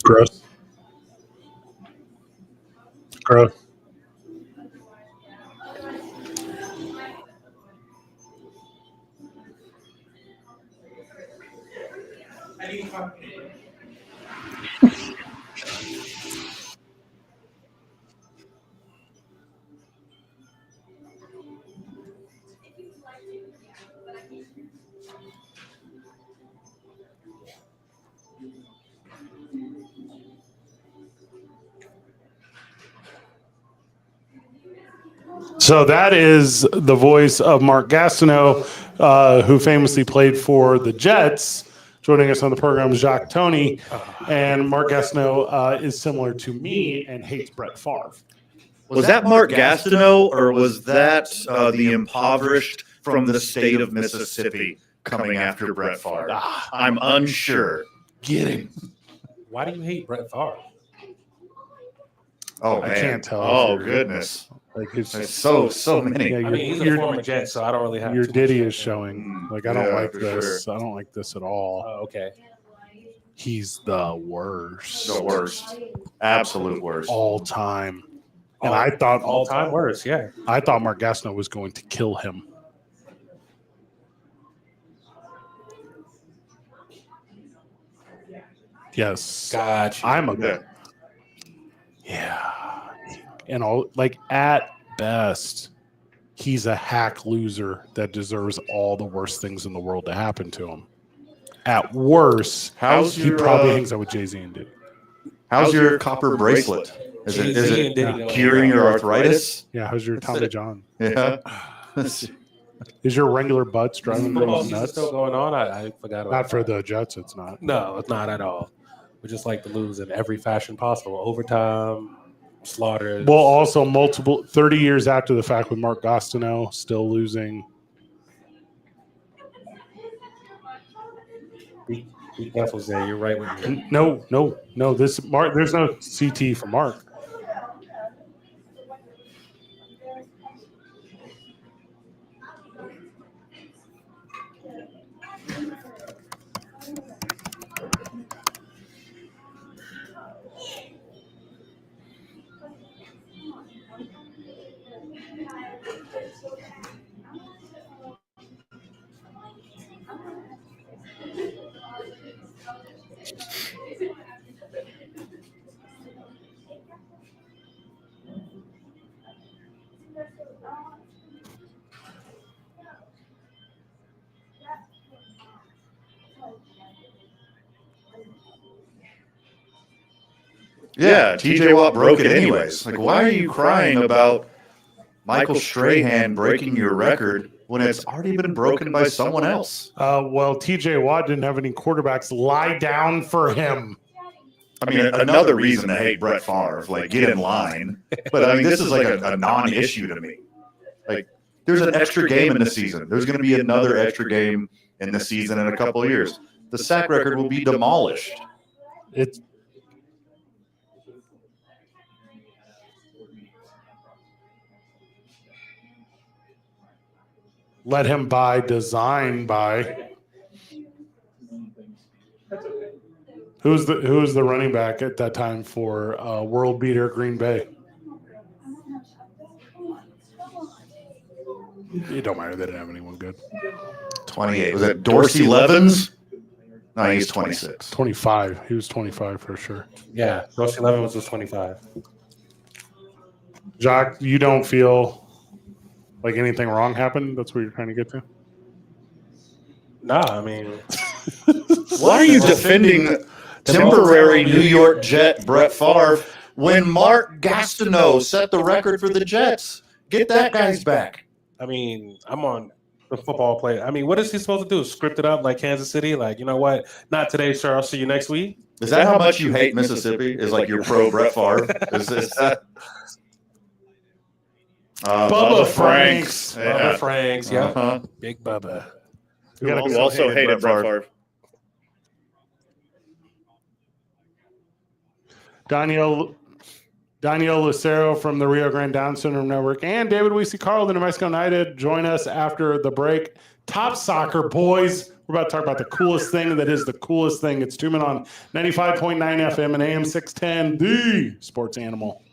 Gross. Gross. So that is the voice of Mark Gastineau, who famously played for the Jets. Joining us on the program is Jacques Tony, and Mark Gastineau is similar to me and hates Brett Favre. Was that Mark Gastineau, or was that the impoverished from the state of Mississippi coming after Brett Favre? I'm unsure. Get him. Why do you hate Brett Favre? Oh, I man. can't tell. Oh, goodness. Like it's There's so many. Yeah, I mean, he's a former Jet, so I don't really have your too ditty much is showing. Like I don't like this. I don't like this at all. Oh, okay. He's the worst. The worst. Absolute worst. All time. And I thought All time worst, yeah. I thought Mark Gastineau was going to kill him. Yes. Gotcha. I'm a yeah. And all like at best, he's a hack loser that deserves all the worst things in the world to happen to him. At worst, he probably hangs out with Jay-Z and Diddy. How's your copper bracelet? Is it curing your arthritis? Yeah, how's your Tommy John? Yeah. Is your regular butts driving Football girls season nuts? still going on? I forgot about Not for that. the Jets, it's not. No, it's not at all. We just like to lose in every fashion possible. Overtime, slaughters. Well, also 30 years after the fact with Mark Gastineau still losing. Be careful, Zay. You're right with me. No. This Mark. There's no CT for Mark. Yeah, TJ Watt broke it anyways. Like, why are you crying about Michael Strahan breaking your record when it's already been broken by someone else? Well, TJ Watt didn't have any quarterbacks lie down for him. I mean, another reason to hate Brett Favre, like, get in line. But, I mean, this is like a non-issue to me. Like, there's an extra game in the season. There's going to be another extra game in the season in a couple of years. The sack record will be demolished. It's let him buy, design by. Who was the running back at that time for world beater Green Bay? It don't matter. They didn't have anyone good. 28. Was it Dorsey Levens? No, he's 26. 25. He was 25 for sure. Yeah, Dorsey Levens was 25. Jacques, you don't feel like anything wrong happened? That's what you're trying to get to? Nah, I mean, why are you defending temporary New York Jet Brett Favre when Mark Gastineau set the record for the Jets? Get that guy's back. I mean, I'm on the football player. I mean, what is he supposed to do? Script it up like Kansas City? Like, you know what? Not today, sir. I'll see you next week. Is that how much you hate Mississippi? Is like you're pro Brett Favre? Is that? Bubba Franks. Yeah. Bubba Franks, yeah. Uh-huh. Big Bubba. Who also hated Brett Favre. Daniel, Daniel Lucero from the Rio Grande Down Syndrome Network, and David Weesey Carl, the New Mexico United, join us after the break. Top Soccer, boys. We're about to talk about the coolest thing that is the coolest thing. It's 2 Men on 95.9 FM and AM 610, the sports animal.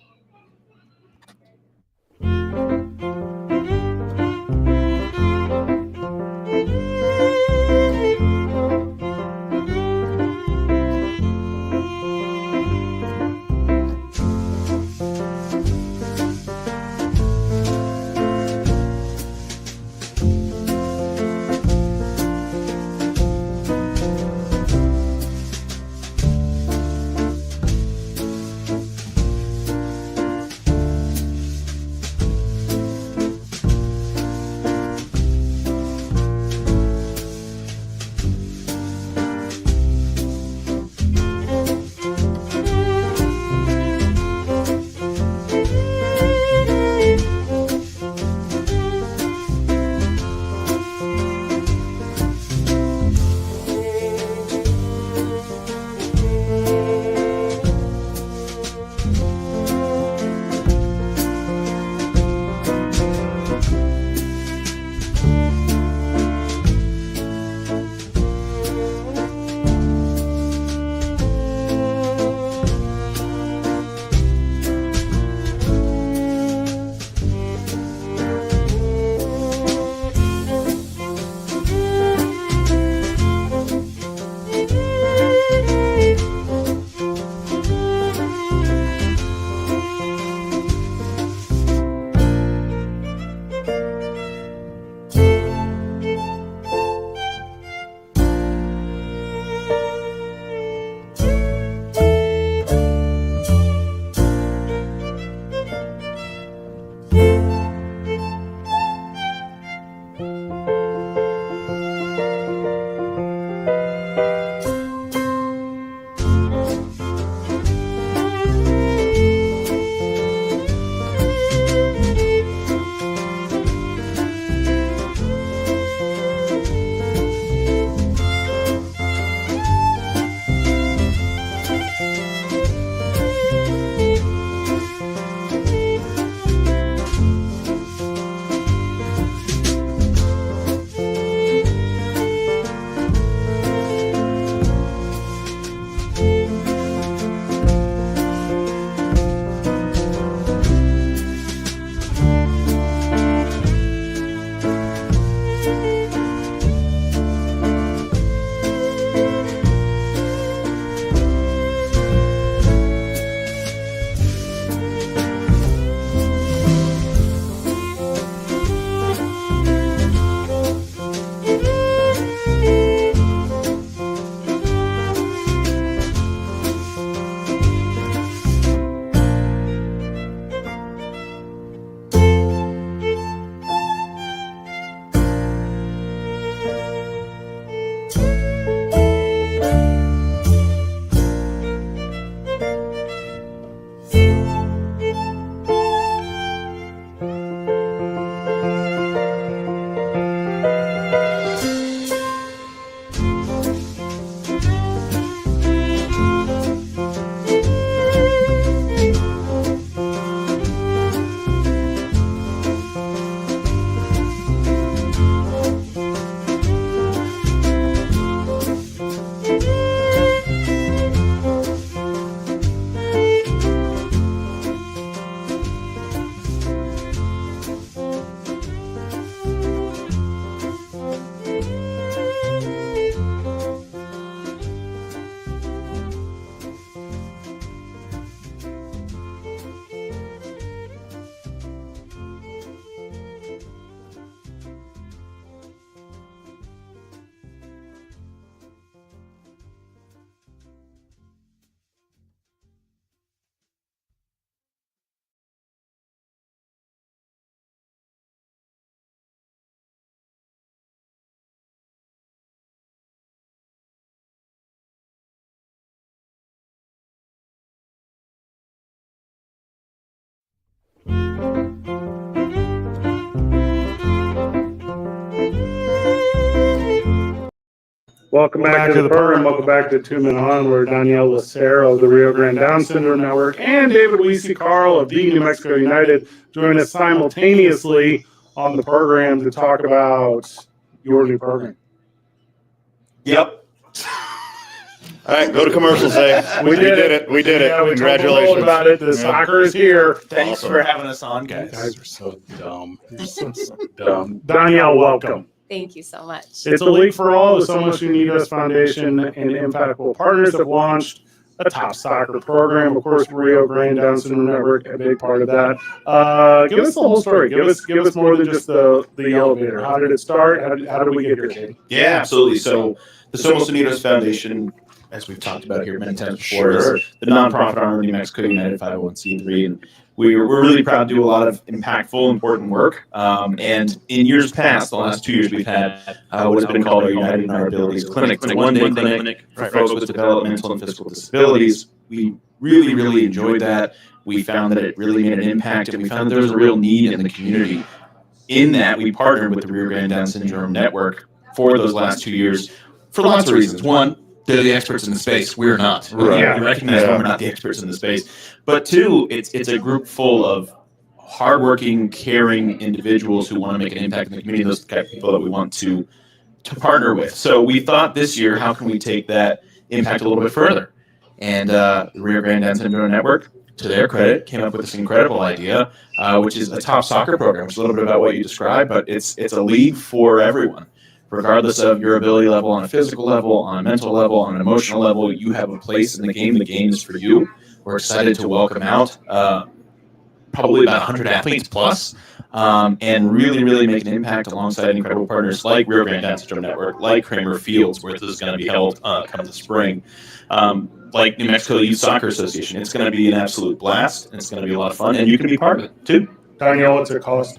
Welcome back to the program. Welcome back to 2 Minute On. We're Danielle Lucero of the Rio Grande Down Syndrome Network and David Weesey Carl of the New Mexico United join us simultaneously on the program to talk about your new program. Yep. All right, go to commercials, We did it. We did it. Yeah, we Congratulations. told about it. The soccer is here. Thanks for having us on, guys. You guys are so dumb. You're so dumb. Danielle, welcome. Thank you so much. It's a league for all. The So Much You Need Us Foundation and Impactful Partners have launched a top soccer program. Of course, Rio Grande Down Syndrome Network, a big part of that. Give us the whole story. Give us more than just the elevator. How did it start? How did we get here, Katie? Yeah, absolutely. So the So Much You Need Us Foundation, as we've talked about here many times before, is the nonprofit arm of New Mexico United 501c3, and we're really proud to do a lot of impactful, important work. And in years past, the last 2 years, we've had what has been called our United in Our Abilities Clinic. It's a one-day clinic for folks with developmental and physical disabilities. We really, really enjoyed that. We found that it really made an impact, and we found that there was a real need in the community. In that, we partnered with the Rio Grande Down Syndrome Network for those last 2 years for lots of reasons. One, they're the experts in the space. We're not. Right. We recognize we're not the experts in the space. But two, it's a group full of hardworking, caring individuals who want to make an impact in the community. Those are the kind of people that we want to partner with. So we thought this year, how can we take that impact a little bit further? And the Rio Grande Down Syndrome Network, to their credit, came up with this incredible idea, which is a top soccer program, which is a little bit about what you described, but it's a league for everyone. Regardless of your ability level on a physical level, on a mental level, on an emotional level, you have a place in the game. The game is for you. We're excited to welcome out probably about 100 athletes plus, and really, really make an impact alongside incredible partners like Rio Grande Down Syndrome Network, like Kramer Fields, where this is going to be held come the spring, like New Mexico Youth Soccer Association. It's going to be an absolute blast, and it's going to be a lot of fun, and you can be part of it too. Danielle, what's it cost?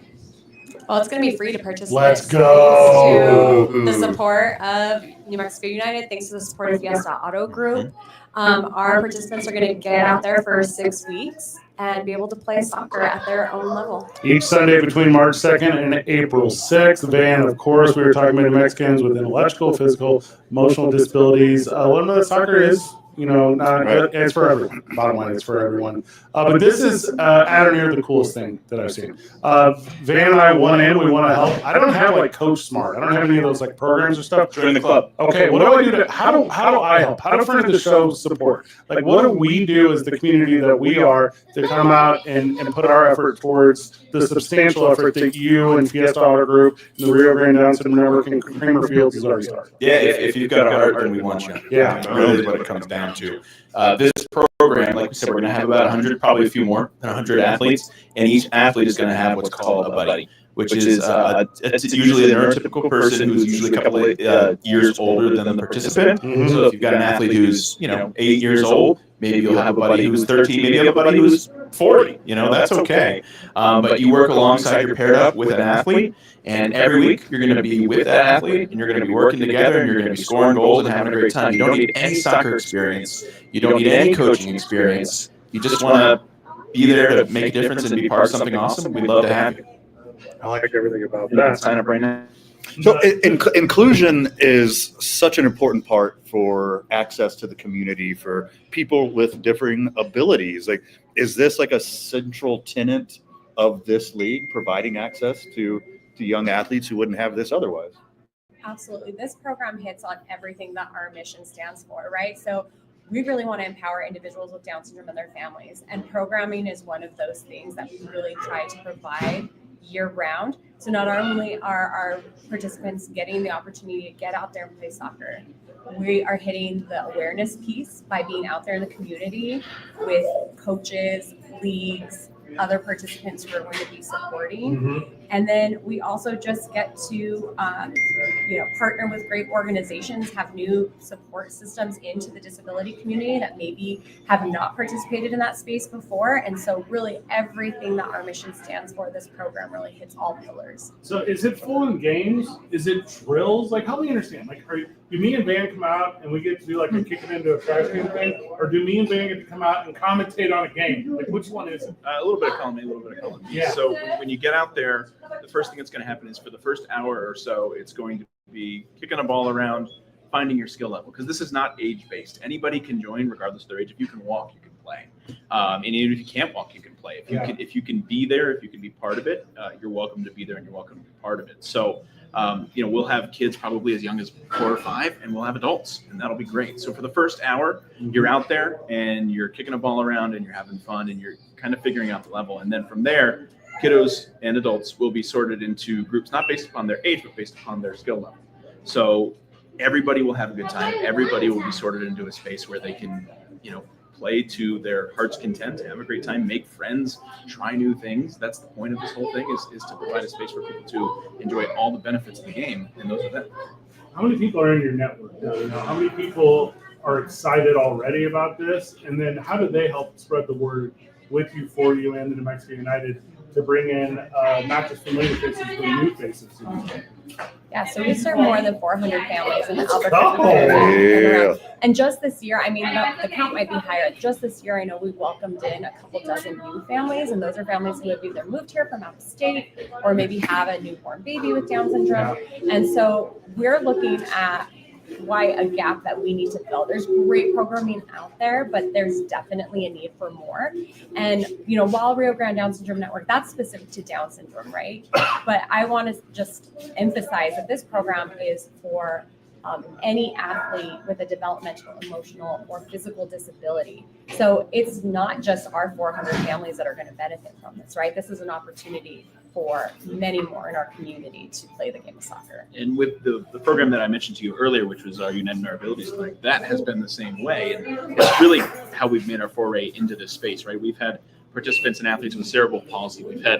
Well, it's going to be free to participate. Let's go. Thanks to the support of New Mexico United, thanks to the support of Fiesta Auto Group. Our participants are going to get out there for 6 weeks and be able to play soccer at their own level. Each Sunday between March 2nd and April 6th. Van, of course, we were talking about New Mexicans with intellectual, physical, emotional disabilities. Let them know that soccer is, it's for everyone. Bottom line, it's for everyone. But this is at or near the coolest thing that I've seen. Van and I went in. We want to help. I don't have like Coach Smart. I don't have any of those like programs or stuff. Join the club. Okay, what do I do? How do I help? How do friend of the show support? Like, what do we do as the community that we are to come out and put our effort towards the substantial effort that you and Fiesta Auto Group and the Rio Grande Down Syndrome Network and Kramer Fields has already started? Yeah, if you've got a heart, then we want you. Yeah. That's really what it comes down to. This program, like we said, we're going to have about 100, probably a few more than 100 athletes, and each athlete is going to have what's called a buddy, which is it's usually a neurotypical person who's usually a couple of years older than the participant. Mhm. So if you've got an athlete who's 8 years old, maybe you'll have a buddy who's 13, maybe you have a buddy who's 40. That's okay. But you work alongside, you're paired up with an athlete, and every week you're going to be with that athlete, and you're going to be working together, and you're going to be scoring goals and having a great time. You don't need any soccer experience. You don't need any coaching experience. You just want to be there to make a difference and be part of something awesome. We'd love to have you. I like everything about You can that. sign up right now. So inclusion is such an important part for access to the community for people with differing abilities. Like, is this like a central tenet of this league, providing access to young athletes who wouldn't have this otherwise? Absolutely. This program hits on everything that our mission stands for, right? So we really want to empower individuals with Down syndrome and their families. And programming is one of those things that we really try to provide year round. So not only are our participants getting the opportunity to get out there and play soccer, we are hitting the awareness piece by being out there in the community with coaches, leagues, other participants who are going to be supporting. Mhm. And then we also just get to, partner with great organizations, have new support systems into the disability community that maybe have not participated in that space before. And so really everything that our mission stands for, this program really hits all pillars. So is it full in games? Is it drills? Like, help me understand. Like, do me and Van come out and we get to do like a kick it into a trash can thing? Or do me and Van get to come out and commentate on a game? Like, which one is it? A little bit of column A, a little bit of column B. Yeah. So when you get out there, the first thing that's going to happen is for the first hour or so, it's going to be kicking a ball around, finding your skill level, because this is not age based. Anybody can join regardless of their age. If you can walk, you can play. And even if you can't walk, you can play. If you can be there, if you can be part of it, you're welcome to be there and you're welcome to be part of it. So we'll have kids probably as young as 4 or 5, and we'll have adults, and that'll be great. So for the first hour, you're out there and you're kicking a ball around and you're having fun and you're kind of figuring out the level. And then from there, kiddos and adults will be sorted into groups, not based upon their age, but based upon their skill level. So everybody will have a good time. Everybody will be sorted into a space where they can, play to their heart's content, have a great time, make friends, try new things. That's the point of this whole thing, is to provide a space for people to enjoy all the benefits of the game, and those are them. How many people are in your network now? How many people are excited already about this? And then how do they help spread the word with you, for you, and the New Mexico United to bring in not just familiar faces, but new faces? Yeah, so we serve more than 400 families in the Albuquerque area. And just this year, the count might be higher. Just this year, I know we welcomed in a couple dozen new families, and those are families who have either moved here from out of state or maybe have a newborn baby with Down syndrome. And so we're looking at why a gap that we need to fill. There's great programming out there, but there's definitely a need for more. And, while Rio Grande Down Syndrome Network, that's specific to Down syndrome, right? But I want to just emphasize that this program is for any athlete with a developmental, emotional, or physical disability. So it's not just our 400 families that are going to benefit from this, right? This is an opportunity for many more in our community to play the game of soccer. And with the program that I mentioned to you earlier, which was our United in Our Abilities Clinic, that has been the same way. And it's really how we've made our foray into this space, right? We've had participants and athletes with cerebral palsy. We've had,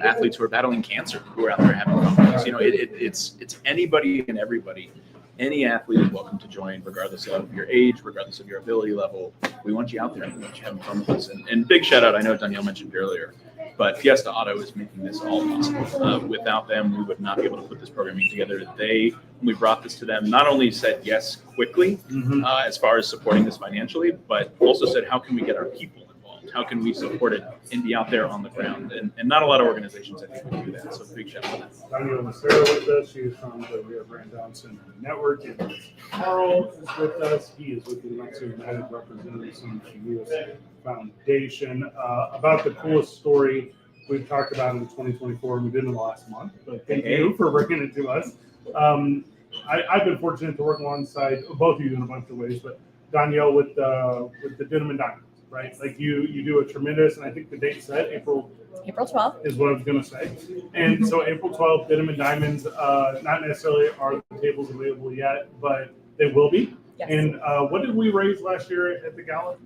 athletes who are battling cancer who are out there having fun. It's anybody and everybody. Any athlete is welcome to join, regardless of your age, regardless of your ability level. We want you out there and we want you having fun with us. And big shout out, I know Danielle mentioned earlier, but Fiesta Auto is making this all possible. Without them, we would not be able to put this programming together. When we brought this to them, not only said yes quickly, as far as supporting this financially, but also said, how can we get our people involved? How can we support it and be out there on the ground? And not a lot of organizations, I think, will do that. So big shout out to that. Danielle Macero with us. She is from the Rio Grande Down Syndrome Network. And Carl is with us. He is with the New Mexico United, representing some U.S. Foundation. About the coolest story we've talked about in 2024, and we did in the last month. But thank you for bringing it to us. I've been fortunate to work alongside both of you in a bunch of ways, but Danielle with the Denim and Diamonds, right? Like you do a tremendous, and I think the date set, April 12th is what I was going to say. And so April 12th, Denim and Diamonds, not necessarily are the tables available yet, but they will be. Yes. And what did we raise last year at the gala?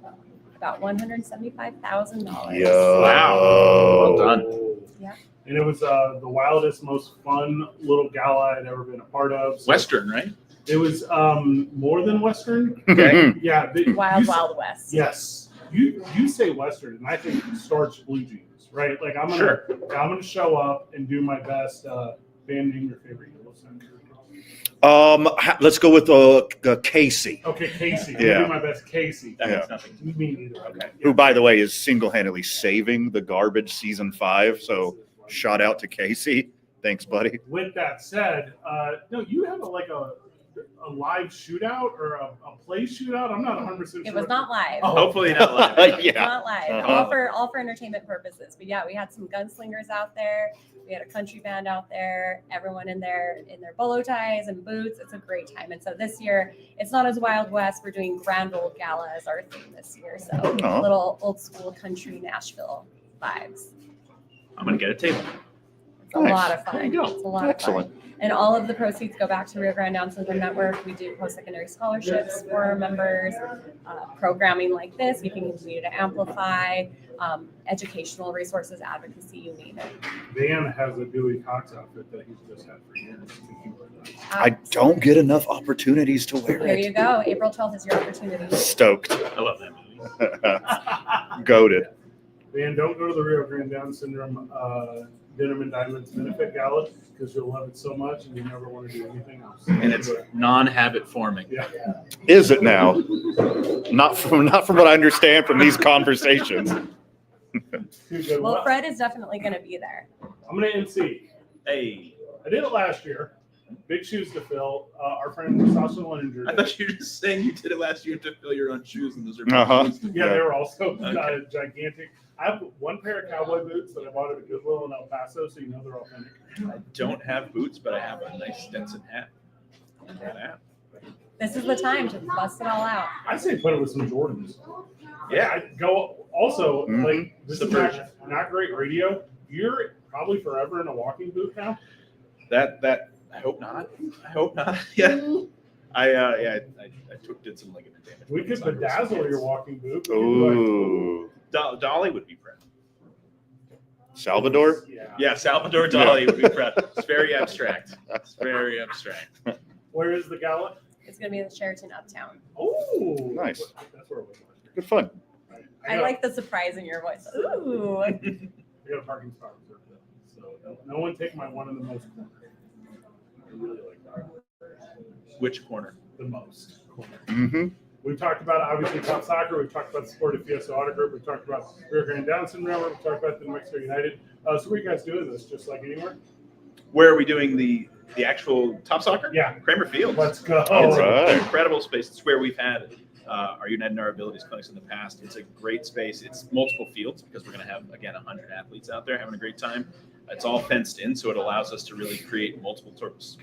About $175,000. Yeah. Wow. Well done. Yeah. And it was the wildest, most fun little gala I'd ever been a part of. So Western, right? It was more than Western. Okay. Yeah. Wild West. Yes. You say Western, and I think starch blue jeans, right? Like I'm gonna show up and do my best. Band name your favorite Yellow Center. Let's go with Casey. Okay, Casey. I'm Yeah. gonna do my best, Casey. That means nothing. Me neither. Okay. Who, by the way, is single-handedly saving the garbage season 5. So shout out to Casey. Thanks, buddy. With that said, no, you have a live shootout or a play shootout. I'm not 100% sure. It was not live. Oh. Hopefully not live. It's not live. All for entertainment purposes. But yeah, we had some gunslingers out there. We had a country band out there. Everyone in their bolo ties and boots. It's a great time. And so this year, it's not as Wild West. We're doing Grand Old Gala as our theme this year. So a little old school country Nashville vibes. I'm going to get a table. It's a lot of fun. It's a lot Excellent. of fun. And all of the proceeds go back to Rio Grande Down Syndrome Network. We do post-secondary scholarships for our members, programming like this. We can continue to amplify educational resources, advocacy, you name it. Dan has a Dewey Cox outfit that he's just had for years. I don't get enough opportunities to wear There it. you go. April 12th is your opportunity. Stoked. I love that movie. Goated. Dan, don't go to the Rio Grande Down Syndrome Denim and Diamonds Benefit Gala because you'll love it so much and you never want to do anything else. And it's non-habit forming. Yeah. Is it now? Not from what I understand from these conversations. Well, Fred is definitely going to be there. I'm going to MC. Hey. I did it last year. big shoes to fill. Our friend Sasha Linder. I thought you were just saying you did it last year to fill your own shoes, and those are Yeah, they were also gigantic. I have one pair of cowboy boots that I bought at Goodwill in El Paso, so you know they're authentic. I don't have boots, but I have a nice Stetson hat. This is the time to bust it all out. I say put it with some Jordans. Yeah, I go also like this is not great radio. You're probably forever in a walking boot now. That I hope not. I hope not. Yeah. I did some ligament damage. We could bedazzle your walking boot. Ooh. Dolly would be proud. Salvador? Yeah, Salvador Dali would be proud. It's very abstract. It's very abstract. Where is the gala? It's going to be in the Sheraton Uptown. Oh, nice. That's where it was. Good fun. I like the surprise in your voice. Ooh. I got a parking spot reserved though, so no one take my one in the most corner. I really like that. Which corner? The most corner. Mm-hmm. We've talked about obviously top soccer. We've talked about the Sportive Fiesta Auto Group. We've talked about Rio Grande Down Syndrome. We've talked about the New Mexico United. So where are you guys doing this? Just like anywhere? Where are we doing the actual top soccer? Yeah. Kramer Field. Let's go. It's an incredible space. It's where we've had our United in Our Abilities clinics in the past. It's a great space. It's multiple fields because we're going to have, again, 100 athletes out there having a great time. It's all fenced in, so it allows us to really create multiple sorts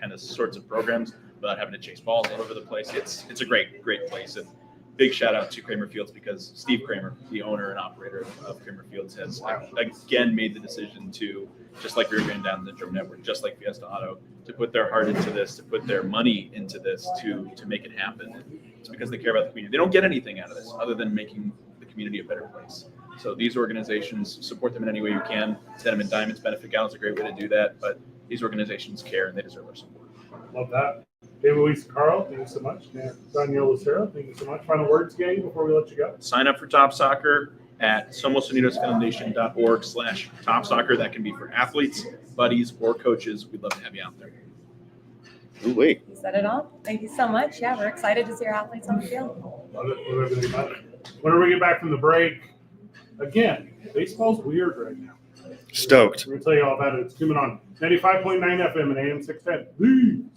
of programs without having to chase balls all over the place. It's a great place. And big shout out to Kramer Fields because Steve Kramer, the owner and operator of Kramer Fields, has again made the decision to, just like Rio Grande Down Syndrome Network, just like Fiesta Auto, to put their heart into this, to put their money into this, to make it happen. And it's because they care about the community. They don't get anything out of this other than making the community a better place. So these organizations, support them in any way you can. Denim and Diamonds Benefit Gala is a great way to do that, but these organizations care and they deserve our support. Love that. David Luis Carl, thank you so much. Danielle Lucero, thank you so much. Final words, gang, before we let you go. Sign up for Top Soccer at SomosUnidosFoundation.org/Top Soccer. That can be for athletes, buddies, or coaches. We'd love to have you out there. Ooh, wait. You said it all. Thank you so much. Yeah, we're excited to see our athletes on the field. Love it. Love everything about it. Whenever we get back from the break, again, baseball's weird right now. Stoked. We're going to tell you all about it. It's coming on 95.9 FM and AM 610.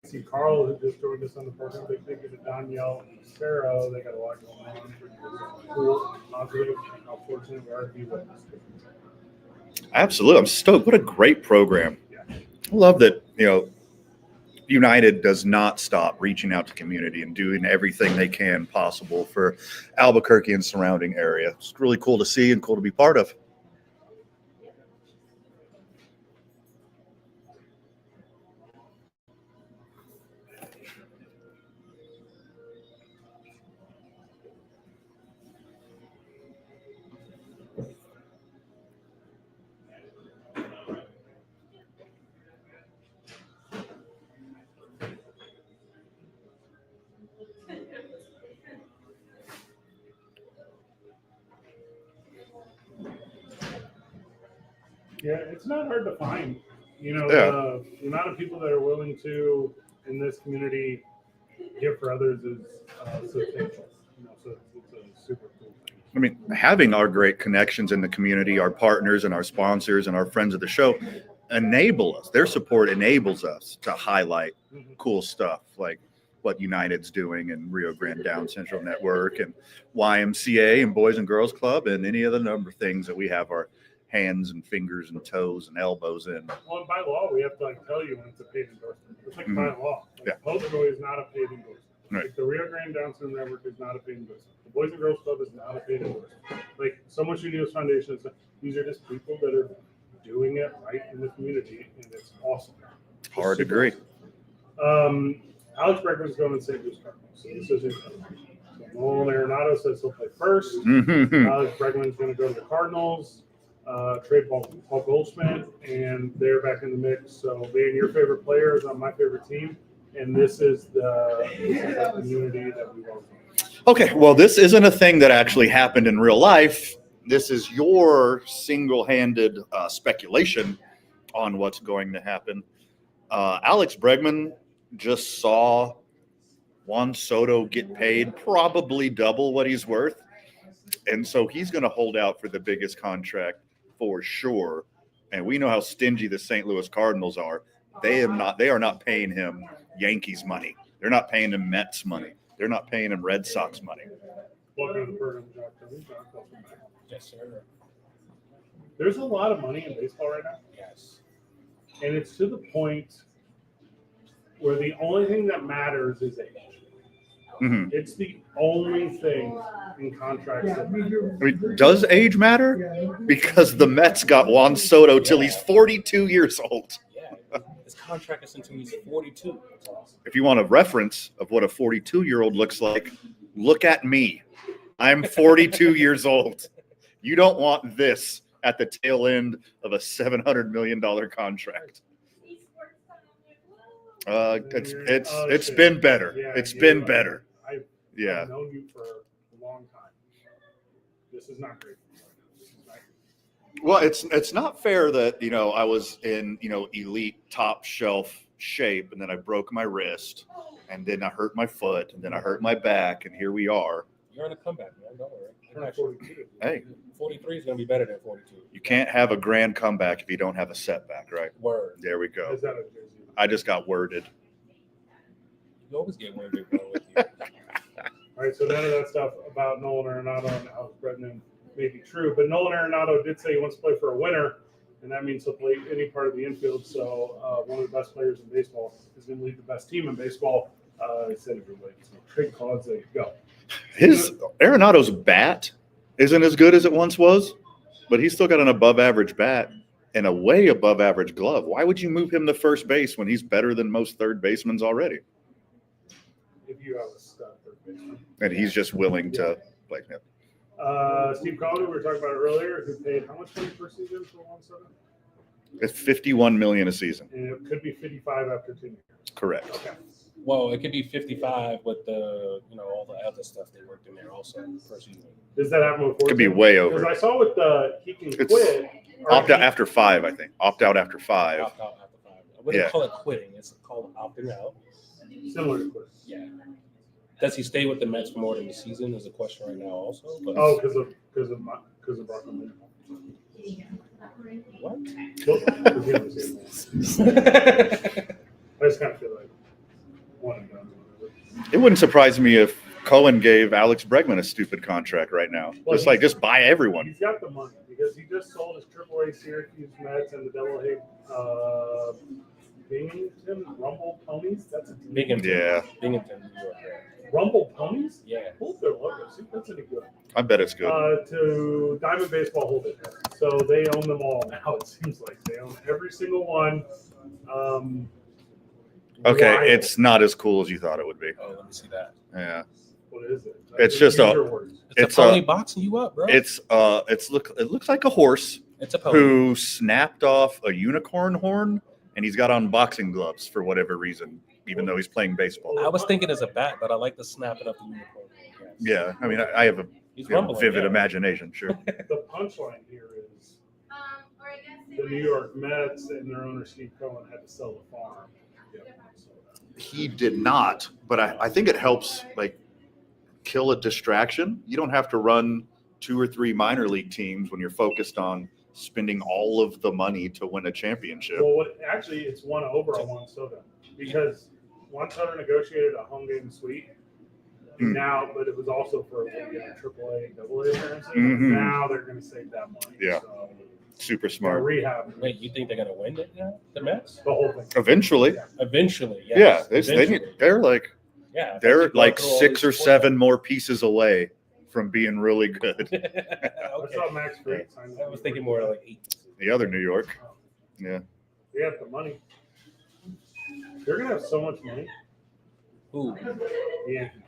see Carl, who just joined us on the program. Big thank you to Danielle and Sparrow. They got a lot going on. Cool, positive. How fortunate we are to be with us. Absolutely. I'm stoked. What a great program. I love that, United does not stop reaching out to community and doing everything they can possible for Albuquerque and surrounding area. It's really cool to see and cool to be part of. Yeah, it's not hard to find. The amount of people that are willing to, in this community, give for others is substantial. So it's a super cool thing. I mean, having our great connections in the community, our partners and our sponsors and our friends of the show enable us. Their support enables us to highlight cool stuff like what United's doing and Rio Grande Down Central Network and YMCA and Boys and Girls Club and any other number of things that we have our hands and fingers and toes and elbows in. Well, by law, we have to tell you when it's a paid endorsement. It's like by law. Popejoy is not a paid endorsement. Right. Like the Rio Grande Down Syndrome Network is not a paid endorsement. The Boys and Girls Club is not a paid endorsement. Like So Much Studios Foundation, these are just people that are doing it right in the community, and it's awesome. Hard to agree. Awesome. Alex Bregman's going to St. Louis Cardinals. So this is incredible. Nolan Arenado says he'll play first. Alex Bregman's going to go to the Cardinals. Trade Paul Goldschmidt, and they're back in the mix. So, being your favorite player is on my favorite team, and this is the community that we welcome. Okay, well, this isn't a thing that actually happened in real life. This is your single-handed speculation on what's going to happen. Alex Bregman just saw Juan Soto get paid probably double what he's worth, and so he's going to hold out for the biggest contract for sure. And we know how stingy the St. Louis Cardinals are. They are not paying him Yankees money. They're not paying him Mets money. They're not paying him Red Sox money. Welcome to the program, Jack. Welcome back. Yes, sir. There's a lot of money in baseball right now. Yes. And it's to the point where the only thing that matters is age. Mm-hmm. It's the only thing in contracts that matter. I mean, does age matter? Because the Mets got Juan Soto till he's 42 years old. Yeah, his contract is until he's 42. If you want a reference of what a 42-year-old looks like, look at me. I'm 42 years old. You don't want this at the tail end of a $700 million contract. It's been better. It's been better. I've known you for a long time. This is not great. Well, it's not fair that I was in elite top shelf shape, and then I broke my wrist, and then I hurt my foot, and then I hurt my back, and here we are. You're on a comeback, man. Don't worry. Hey, 43 is going to be better than 42. You can't have a grand comeback if you don't have a setback, right? Word. There we go. Is that a jersey? I just got worded. You always get worded, bro. With you. All right, so none of that stuff about Nolan Arenado and Alex Bregman may be true, but Nolan Arenado did say he wants to play for a winner, and that means he'll play any part of the infield. So one of the best players in baseball is going to lead the best team in baseball. I said everybody. So trade clause, there you go. His Arenado's bat isn't as good as it once was, but he's still got an above-average bat and a way above-average glove. Why would you move him to first base when he's better than most third basemen already? If you have a stud third baseman. And he's just willing to play him. Steve Conley, we were talking about it earlier, who paid how much money per season for Juan Soto? It's $51 million a season. And it could be 55 after 2 years. Correct. Okay. Well, it could be 55 with the all the other stuff they worked in there also per season. Does that happen with? Could be way over. Because I saw with he can It's quit. Opt out after 5, I think. Opt out after 5. Opt out after 5. I wouldn't call it quitting. It's called opting out. Similar to quit. Yeah. Does he stay with the Mets for more than the season? Is a question right now also. But because of Brockman. What? I just kind of feel like It wouldn't surprise me if Cohen gave Alex Bregman a stupid contract right now. Well, Just buy everyone. He's got the money because he just sold his AAA Syracuse Mets and the Double A Binghamton Rumble Ponies. That's a team. Binghamton. Yeah. Binghamton, New York. Yeah. Rumble Ponies? Yeah. Hold their logo. See, that's pretty good. I bet it's good. To Diamond Baseball hold it. So they own them all now, it seems like. They own every single one. Okay, wild. it's not as cool as you thought it would be. Oh, let me see that. Yeah. What is it? It's just a. It's a pony boxing you up, bro. It looks like a horse. It's a pony. Who snapped off a unicorn horn, and he's got on boxing gloves for whatever reason, even though he's playing baseball. I was thinking as a bat, but I like the snapping of the unicorn. Yeah, I mean, I have a vivid imagination. Sure. The punchline here is the New York Mets and their owner Steve Cohen had to sell the farm. He did not, but I think it helps like kill a distraction. You don't have to run 2 or 3 minor league teams when you're focused on spending all of the money to win a championship. Well, actually, it's won over on Juan Soto because Juan Soto negotiated a home game suite. Now, but it was also for a AAA, AA appearances. Now they're going to save that money. Yeah, so super smart. Rehab. Wait, you think they're gonna win it now? The Mets? The whole thing. Eventually. Eventually, yes. Yeah, they're like they're like 6 or 7 more pieces away from being really good. I saw Max Fried sign I was thinking more like 8. The other New York. Yeah. They have the money. They're gonna have so much money. Who? The Yankees.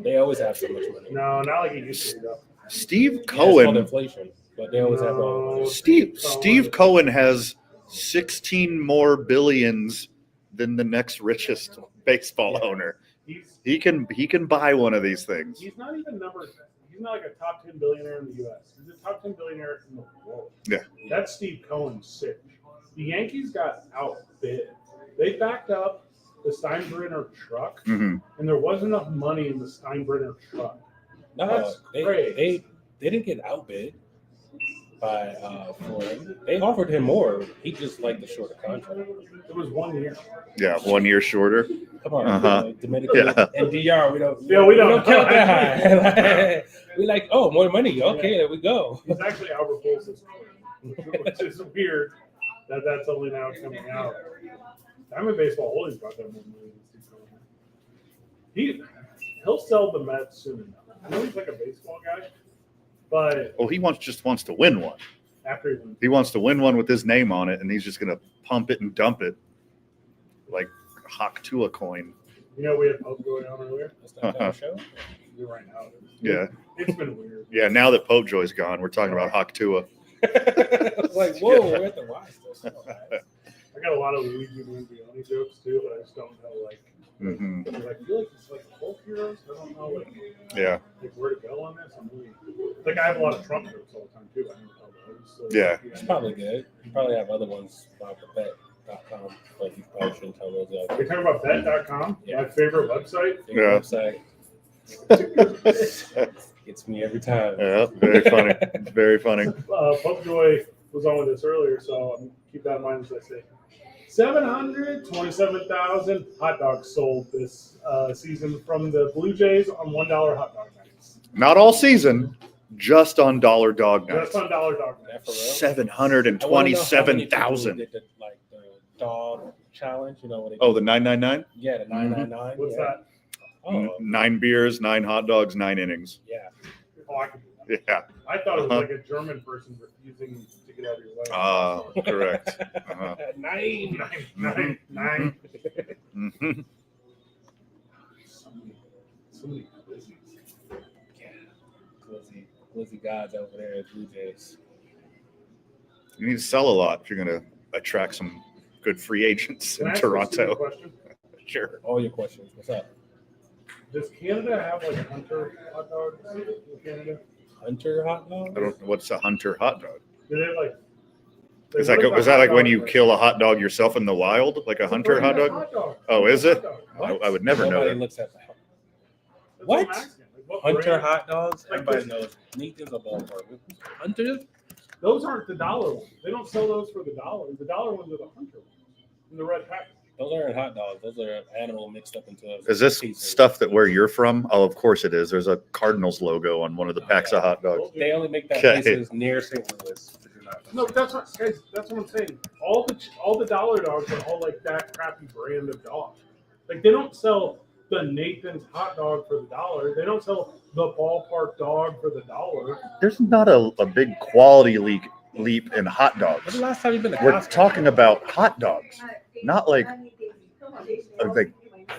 They always have so much money. No, not like it used to be though. Steve Yeah, it's called Cohen. inflation, but they always have all the money. Steve Cohen has 16 more billions than the next richest baseball owner. He can buy one of these things. He's not even he's not like a top 10 billionaire in the U.S. He's a top 10 billionaire in the world. Yeah. That's Steve Cohen's sick. The Yankees got outbid. They backed up the Steinbrenner truck, and there wasn't enough money in the Steinbrenner truck. No, That's crazy. they didn't get outbid by for him. They offered him more. He just liked the shorter contract. It was 1 year. Yeah, 1 year shorter. Come on, Dominican and DR, we don't. Yeah, we don't count that high. We like, oh, more money. Okay, there we go. He's actually Albert Pujols' which is weird that's only now coming out. Diamond Baseball Holdings got that more money than Steve Cohen. He'll sell the Mets soon enough. I know he's like a baseball guy, but Well, he just wants to win one. after he wins, He wants to win one with his name on it, and he's just going to pump it and dump it like Hawk Tua coin. you know, we had Pope going on earlier. That's not our show. You're right now. Yeah. It's been weird. Yeah, now that Pope Joy's gone, we're talking about Hawk Tua. I was like, whoa, we're at the watch this. I got a lot of Luigi Mangione jokes too, but I just don't know like. Mhm. I feel like it's like folk heroes. I don't know like. Yeah. Like where to go on this. I'm really like I have a lot of Trump jokes all the time too. I never tell those. So, Yeah. It's probably good. You probably have other ones about the bet.com, but you probably shouldn't tell those out. We're talking about bet.com, my favorite website. Favorite website. Gets me every time. Yeah, very funny. Very funny. Pope Joy was on with us earlier, so keep that in mind as I say. 727,000 hot dogs sold this season from the Blue Jays on $1 hot dog nights. Not all season, just on Dollar Dog Night. Just on $1 dog nights. 727,000. Did the dog challenge, you know what? Oh, the 999? Yeah, the 999. What's that? Oh, 9 beers, 9 hot dogs, 9 innings. yeah. Oh, I can do that. Yeah. I thought it was like a German person refusing to get out of your way. Ah, correct. Uh-huh. Nine. Mhm. So many glizzies. Yeah. Glizzy gods over there at Blue Jays. You need to sell a lot if you're going to attract some good free agents Can I in ask you a Toronto. stupid question? Sure. All your questions. What's up? Does Canada have like Hunter hot dogs in Canada? Hunter hot dog? I don't know what's a Hunter hot dog. Do they have like? Is that like when you kill a hot dog yourself in the wild, like a Hunter hot dog? Oh, is it? I would never know Nobody that. looks at that. That's What? I'm asking. Like, what Hunter brand? hot dogs? Like Everybody this- knows. Nathan's a ballpark. Hunter? Those aren't the dollar ones. They don't sell those for the dollar. The dollar ones are the Hunter ones in the red package. Those aren't hot dogs. Those are animal mixed up into. Is this stuff that where you're from? Oh, of course it is. There's a Cardinals logo on one of the packs of hot dogs. They only make that Okay. places near St. Louis. No, but that's what guys. That's what I'm saying. All the dollar dogs are all like that crappy brand of dog. Like they don't sell the Nathan's hot dog for the $1. They don't sell the ballpark dog for the $1. There's not a big quality leap in hot dogs. When's the last time you've been to We're Costco? talking about hot dogs, not like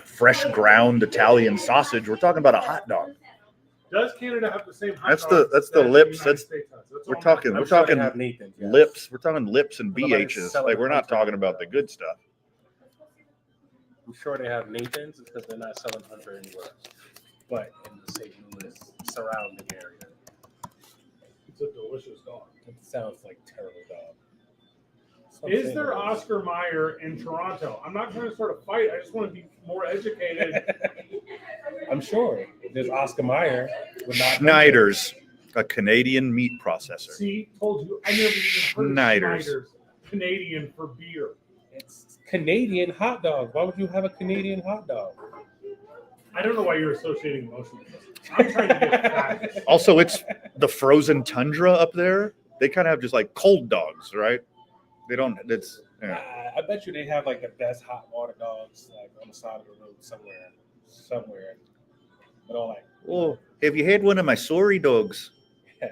fresh ground Italian sausage. We're talking about a hot dog. Does Canada have the same hot That's dogs the that lips. the United That's States has? That's we're all I'm talking. asking. We're I'm sure talking they have Nathan's, yes. lips. We're talking lips and Nobody's BHs. selling Like we're not hot dogs. talking about the good stuff. I'm sure they have Nathan's because they're not selling Hunter anywhere, but in the St. Louis surrounding area. It's a delicious dog. It sounds like terrible dog. Is there Oscar Mayer in Toronto? I'm not trying to start a fight. I just want to be more educated. I'm sure there's Oscar Mayer. But not Schneider's, a Canadian meat processor. See, told you. I never even heard Schneider's. of Schneider's Canadian for beer. It's Canadian hot dog. Why would you have a Canadian hot dog? I don't know why you're associating emotion with this. I'm trying to get facts. Also, it's the frozen tundra up there. They kind of have just like cold dogs, right? They don't. It's. Yeah. I bet you they have like the best hot water dogs like on the side of the road somewhere. But all like, Oh, have you had one of my sorry dogs? yeah,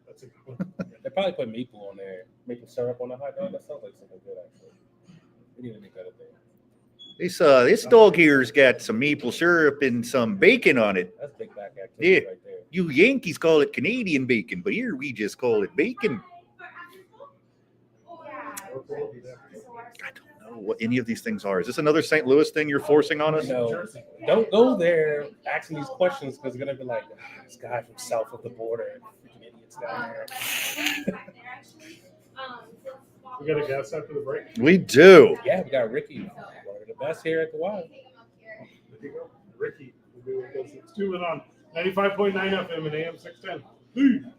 That's a good one. they probably put maple on there, maple syrup on the hot dog. That sounds like something good actually. We need to make that a thing. This dog here's got some maple syrup and some bacon on it. That's big back activity Yeah, right there. you Yankees call it Canadian bacon, but here we just call it bacon. I don't know what any of these things are. Is this another St. Louis thing you're forcing on us? No, don't go there asking these questions because they're gonna be like, this guy from south of the border, freaking idiots down there. We got a guest after the break. We do. Yeah, we got Ricky, one of the best here at the Y. There you go. Ricky. It's 2 and on 95.9 FM and AM 610.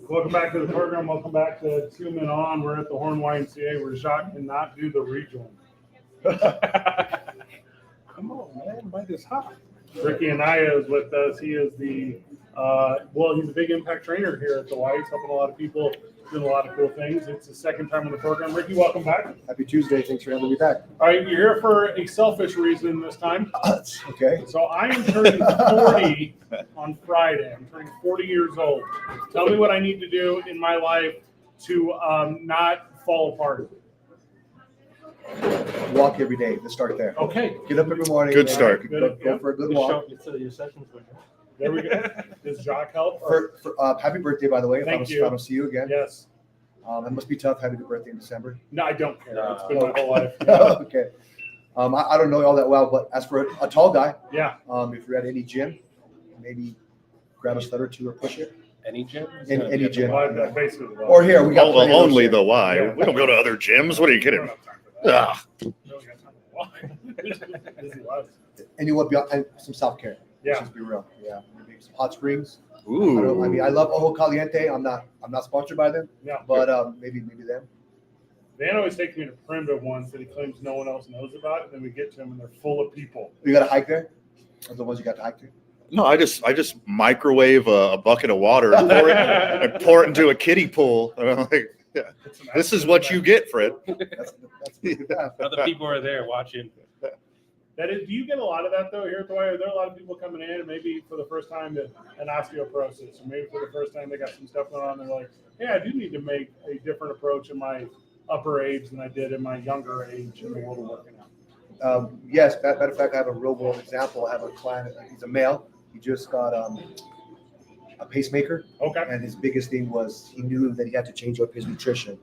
Welcome back to the program. Welcome back to 2 Men On. We're at the Horn YMCA where Jacques cannot do the regional. Come on, man. Bite is hot. Ricky Anaya is with us. He is the, he's a big impact trainer here at the Y. He's helping a lot of people, doing a lot of cool things. It's his second time on the program. Ricky, welcome back. Happy Tuesday. Thanks for having me back. All right, you're here for a selfish reason this time. Okay. So I am turning 40 on Friday. I'm turning 40 years old. Tell me what I need to do in my life to not fall apart. Walk every day. Let's start there. Okay. Get up every morning. Good start. Go for a good walk. There we go. Does Jacques help? Happy birthday, by the way. Thank if you. I don't see you again. Yes. It must be tough having your birthday in December. No, I don't care. It's been my whole life. Okay. I don't know you all that well, but as for a tall guy, yeah. If you're at any gym, maybe grab a sled or two or push it. Any gym? Any gym. Basically. Or here, we got plenty of those only here. the Y. Yeah. We don't go to other gyms. What are you kidding? Ah. And you want and some self-care. Yeah. Let's just be real. Yeah. Maybe some hot springs. Ooh. I love Ojo Caliente. I'm not sponsored by them. Yeah. But maybe them. Van always takes me to primitive ones that he claims no one else knows about, and then we get to them and they're full of people. You got to hike there? Are the ones you got to hike to? No, I just microwave a bucket of water and pour it into a kiddie pool. And I'm like, yeah, this is what you get, Fred. Other people are there watching. That is, do you get a lot of that though here at the Y? Are there a lot of people coming in and maybe for the first time an osteoporosis, or maybe for the first time they got some stuff going on? They're like, yeah, I do need to make a different approach in my upper age than I did in my younger age in the world of working out. Yes, matter of fact, I have a real world example. I have a client. He's a male. He just got a pacemaker. Okay. And his biggest thing was he knew that he had to change up his nutrition.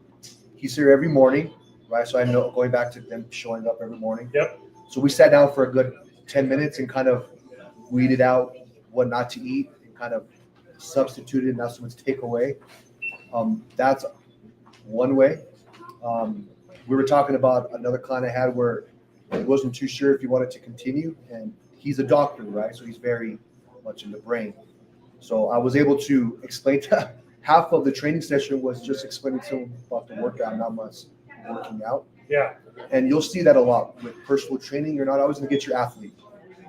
He's here every morning, right? So I know, going back to them showing up every morning. Yep. So we sat down for a good 10 minutes and kind of weeded out what not to eat and kind of substituted, not so much take away. That's one way. We were talking about another client I had where he wasn't too sure if he wanted to continue, and he's a doctor, right? So he's very much in the brain. So I was able to explain to half of the training session was just explaining to him about the workout, not much working out. Yeah. And you'll see that a lot with personal training. You're not always going to get your athlete.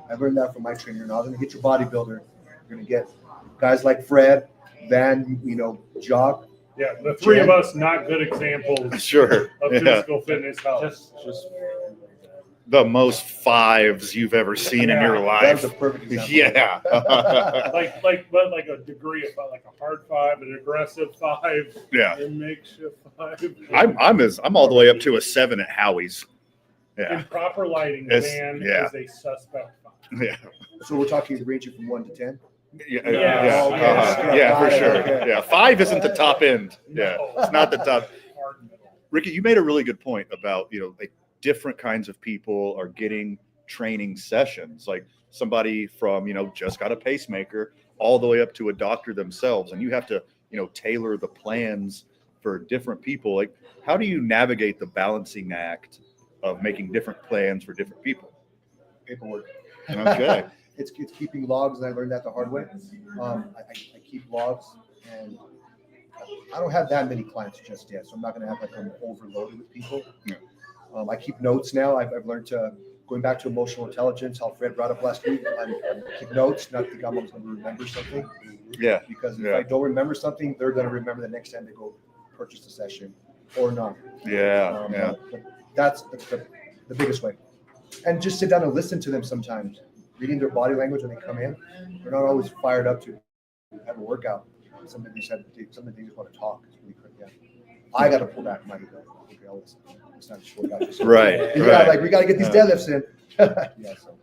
I learned that from my trainer. You're not going to get your bodybuilder. You're going to get guys like Fred, Van, Jock. Yeah, the three of us, not good examples Sure. of physical fitness health. Just the most fives you've ever seen in your life. That's a perfect example. Yeah. like a degree of like a hard five, an aggressive five, Yeah. a makeshift five. I'm all the way up to a 7 at Howie's. Yeah. In proper lighting, It's- man yeah. is a suspect five. Yeah. So we're talking ranging from 1 to 10. Yeah, Yes. yeah, for sure. Okay. Yeah, 5 isn't the top end. Yeah, No. it's not the top. Hard middle. Ricky, you made a really good point about like different kinds of people are getting training sessions. Like somebody from just got a pacemaker, all the way up to a doctor themselves, and you have to tailor the plans for different people. Like, how do you navigate the balancing act of making different plans for different people? Paperwork. Okay. It's keeping logs, and I learned that the hard way. I keep logs, and I don't have that many clients just yet, so I'm not going to have I'm overloaded with people. Yeah. I keep notes now. I've learned to, going back to emotional intelligence, how Fred brought up last week, I keep notes, not think I'm always going to remember something. Yeah. Because if I don't remember something, they're going to remember the next time they go purchase a session or not. Yeah. Yeah. But that's the biggest way. And just sit down and listen to them sometimes. Reading their body language when they come in. They're not always fired up to have a workout. Some of these just want to talk. It's really quick. Yeah. I got to pull back my ego. Okay, I'll listen. It's not just workout. Right. Yeah, like we got to get these deadlifts in. Yeah. So.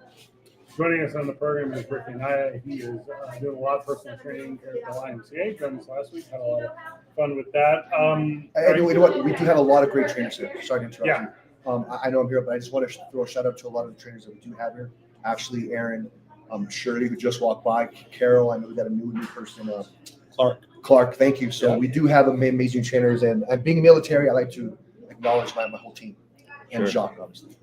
Joining us on the program is Ricky Anaya. He is doing a lot of personal training here at the YMCA. Joined us last week. Had a lot of fun with that. You know what? We do have a lot of great trainers here. Sorry to interrupt Yeah. you. I know I'm here, but I just want to throw a shout out to a lot of the trainers that we do have here. Ashley, Aaron, Shirley, who just walked by, Carol. I know we got a new person, Clark. Thank you. So we do have amazing trainers, and being military, I like to acknowledge my whole team and Sure. Jacques, obviously.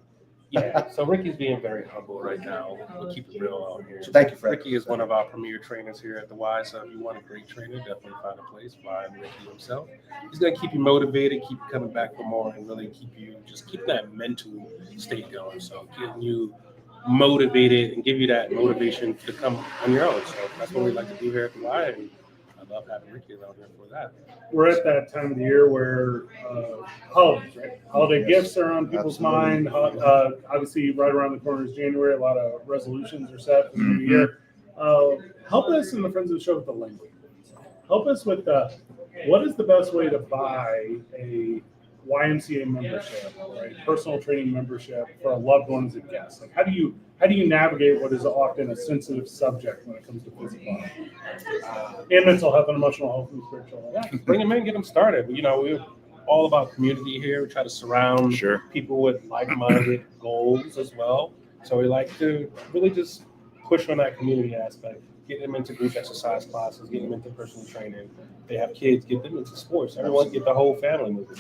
Yeah, so Ricky's being very humble right now. We'll keep it real out here. So thank you, Fred. Ricky is one of our premier trainers here at the Y. So if you want a great trainer, definitely find a place. Find Ricky himself. He's gonna keep you motivated, keep you coming back for more, and really keep that mental state going. So getting you motivated and give you that motivation to come on your own. So that's what we like to do here at the Y, and I love having Ricky around here for that. We're at that time of the year where holidays, right? Holiday gifts are on people's mind. Obviously, right around the corner is January. A lot of resolutions are set for the new year. Help us and the friends of the show with the language. Help us with what is the best way to buy a YMCA membership or a personal training membership for a loved one as a guest? Like, how do you navigate what is often a sensitive subject when it comes to physical health and mental health and emotional health and spiritual health? Yeah, bring them in, get them started. We're all about community here. We try to surround people with like-minded goals as well. So we like to really just push on that community aspect. Get them into group exercise classes, get them into personal training. If they have kids, get them into sports. Everyone get the whole family moving.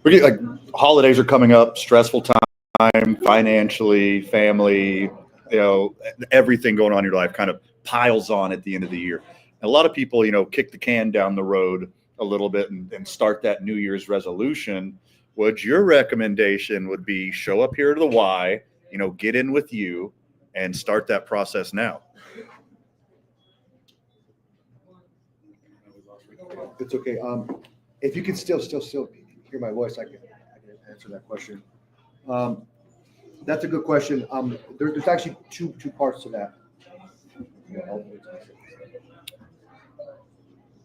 Like holidays are coming up, stressful time, financially, family, everything going on in your life kind of piles on at the end of the year. And a lot of people, kick the can down the road a little bit and start that New Year's resolution. Would your recommendation would be show up here to the Y, get in with you and start that process now? It's okay. If you can still hear my voice, I can answer that question. That's a good question. There's actually two parts to that.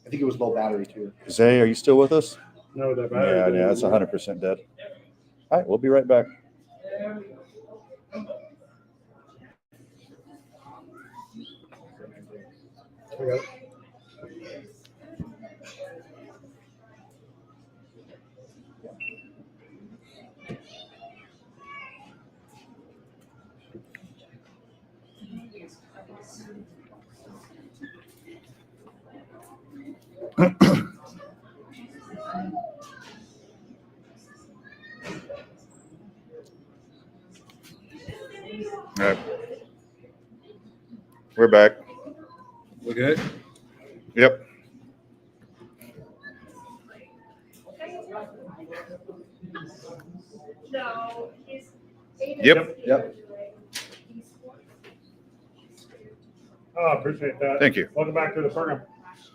I think it was low battery too. Zay, are you still with us? No, that battery. Yeah, it's 100% dead. All right, we'll be right back. All right. We're back. We're good? Yep. Yep. Oh, appreciate that. Thank you. Welcome back to the program.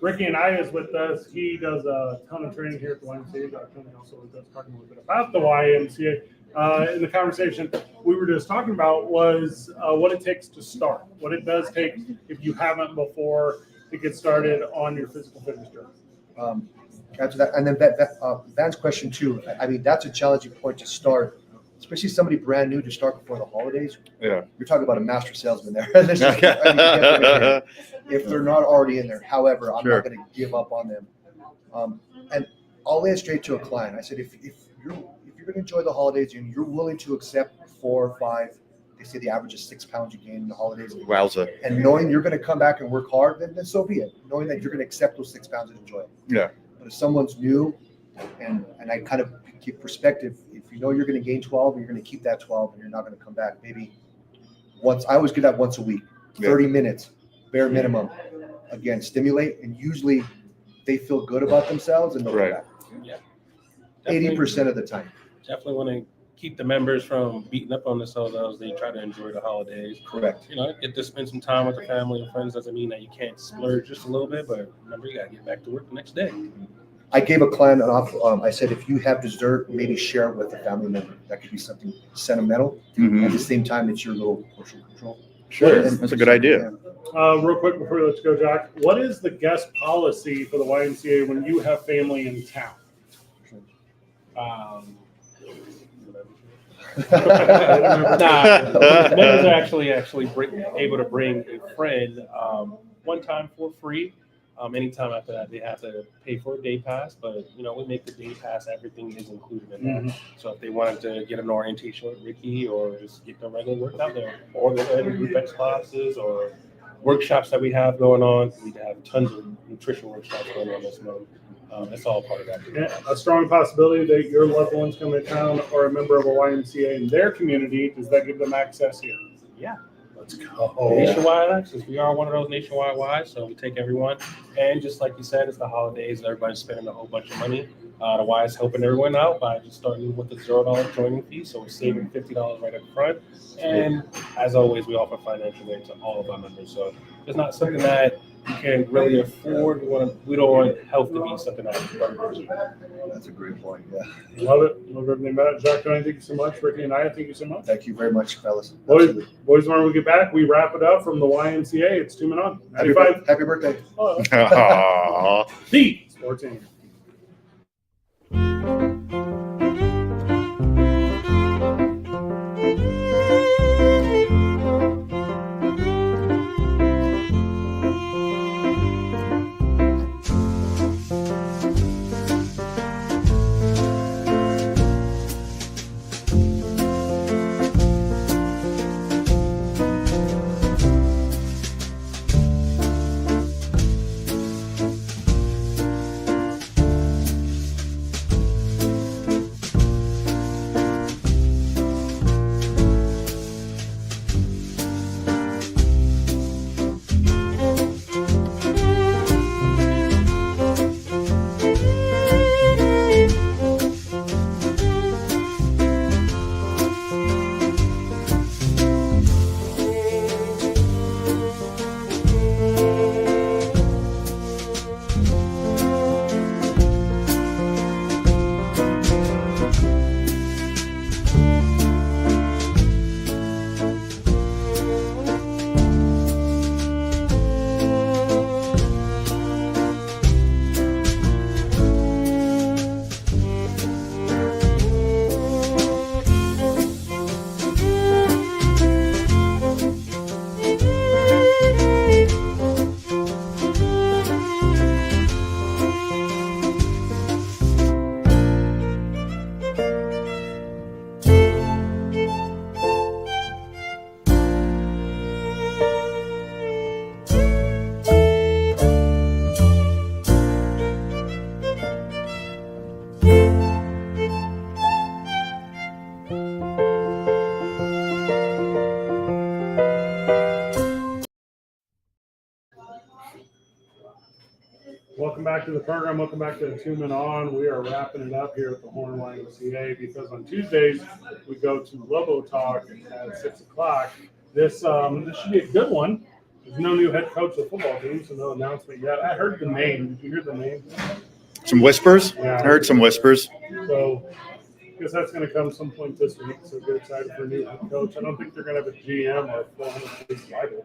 Ricky and I is with us. He does a ton of training here at the YMCA. He also does talking a little bit about the YMCA. In the conversation we were just talking about was what it takes to start, what it does take if you haven't before to get started on your physical fitness journey. Answer that, and then Van's question too. I mean, that's a challenging point to start, especially somebody brand new to start before the holidays. Yeah, you're talking about a master salesman there. If they're not already in there. However, I'm not going to give up on them. And I'll lay it straight to a client. I said, if you're going to enjoy the holidays and you're willing to accept 4 or 5, they say the average is 6 pounds you gain in the holidays. Wowza. And knowing you're going to come back and work hard, then so be it. Knowing that you're going to accept those 6 pounds and enjoy it. Yeah. But if someone's new, and I kind of keep perspective, if you know you're going to gain 12, you're going to keep that 12 and you're not going to come back. Maybe once, I always do that once a week, 30 minutes, bare minimum. Again, stimulate, and usually they feel good about themselves and they'll come back. Yeah. 80% of the time. Definitely want to keep the members from beating up on themselves as they try to enjoy the holidays. Correct. Get to spend some time with the family and friends doesn't mean that you can't splurge just a little bit, but remember, you got to get back to work the next day. I gave a client an offer. I said, if you have dessert, maybe share it with a family member. That could be something sentimental. At the same time, it's your little portion control. Sure, that's a good idea. Real quick before we let you go, Jack, what is the guest policy for the YMCA when you have family in town? Members are actually able to bring a friend one time for free. Anytime after that, they have to pay for a day pass, but we make the day pass, everything is included in that. So if they wanted to get an orientation with Ricky or just get the regular workout there, or go ahead and group X classes or workshops that we have going on. We have tons of nutrition workshops going on this month. It's all part of that. Yeah, a strong possibility that your loved ones come to town or a member of a YMCA in their community. Does that give them access here? Yeah. Let's go. Nationwide access. We are one of those nationwide wise, so we take everyone. And just like you said, it's the holidays. Everybody's spending a whole bunch of money. The Y is helping everyone out by just starting with the $0 joining fee. So we're saving $50 right up front. And as always, we offer financial aid to all of our members. So it's not something that you can really afford. We don't want health to be something that burden. That's a great point. Yeah. Love it. Love everything about it. Jack, thank you so much. Ricky and I, thank you so much. Thank you very much, fellas. Boys, when we get back, we wrap it up from the YMCA. It's 2 Men On. Happy birthday. Oh. The Sports Team. Welcome back to the program. Welcome back to the 2 Men On. We are wrapping it up here at the Horn YMCA because on Tuesdays we go to Lobo Talk at 6 o'clock. This should be a good one. There's no new head coach of the football team, so no announcement yet. I heard the name. Did you hear the name? Some whispers? Yeah. I heard some whispers. So I guess that's going to come some point this week. So get excited for a new head coach. I don't think they're going to have a GM or a 400-page Bible.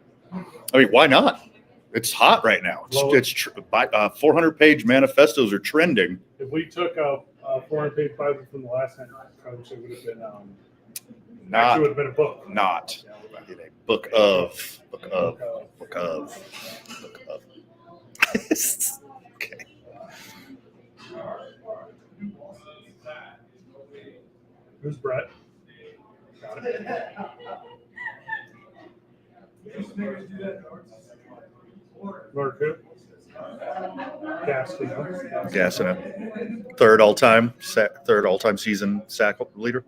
I mean, why not? It's hot right now. It's 400-page manifestos are trending. If we took a 400-page Bible from the last head coach, it would have been Not, it would have been a book. Not. A book of. Okay. Who's Brett? Got it. Mark who? Gassino. Third all-time season sack leader.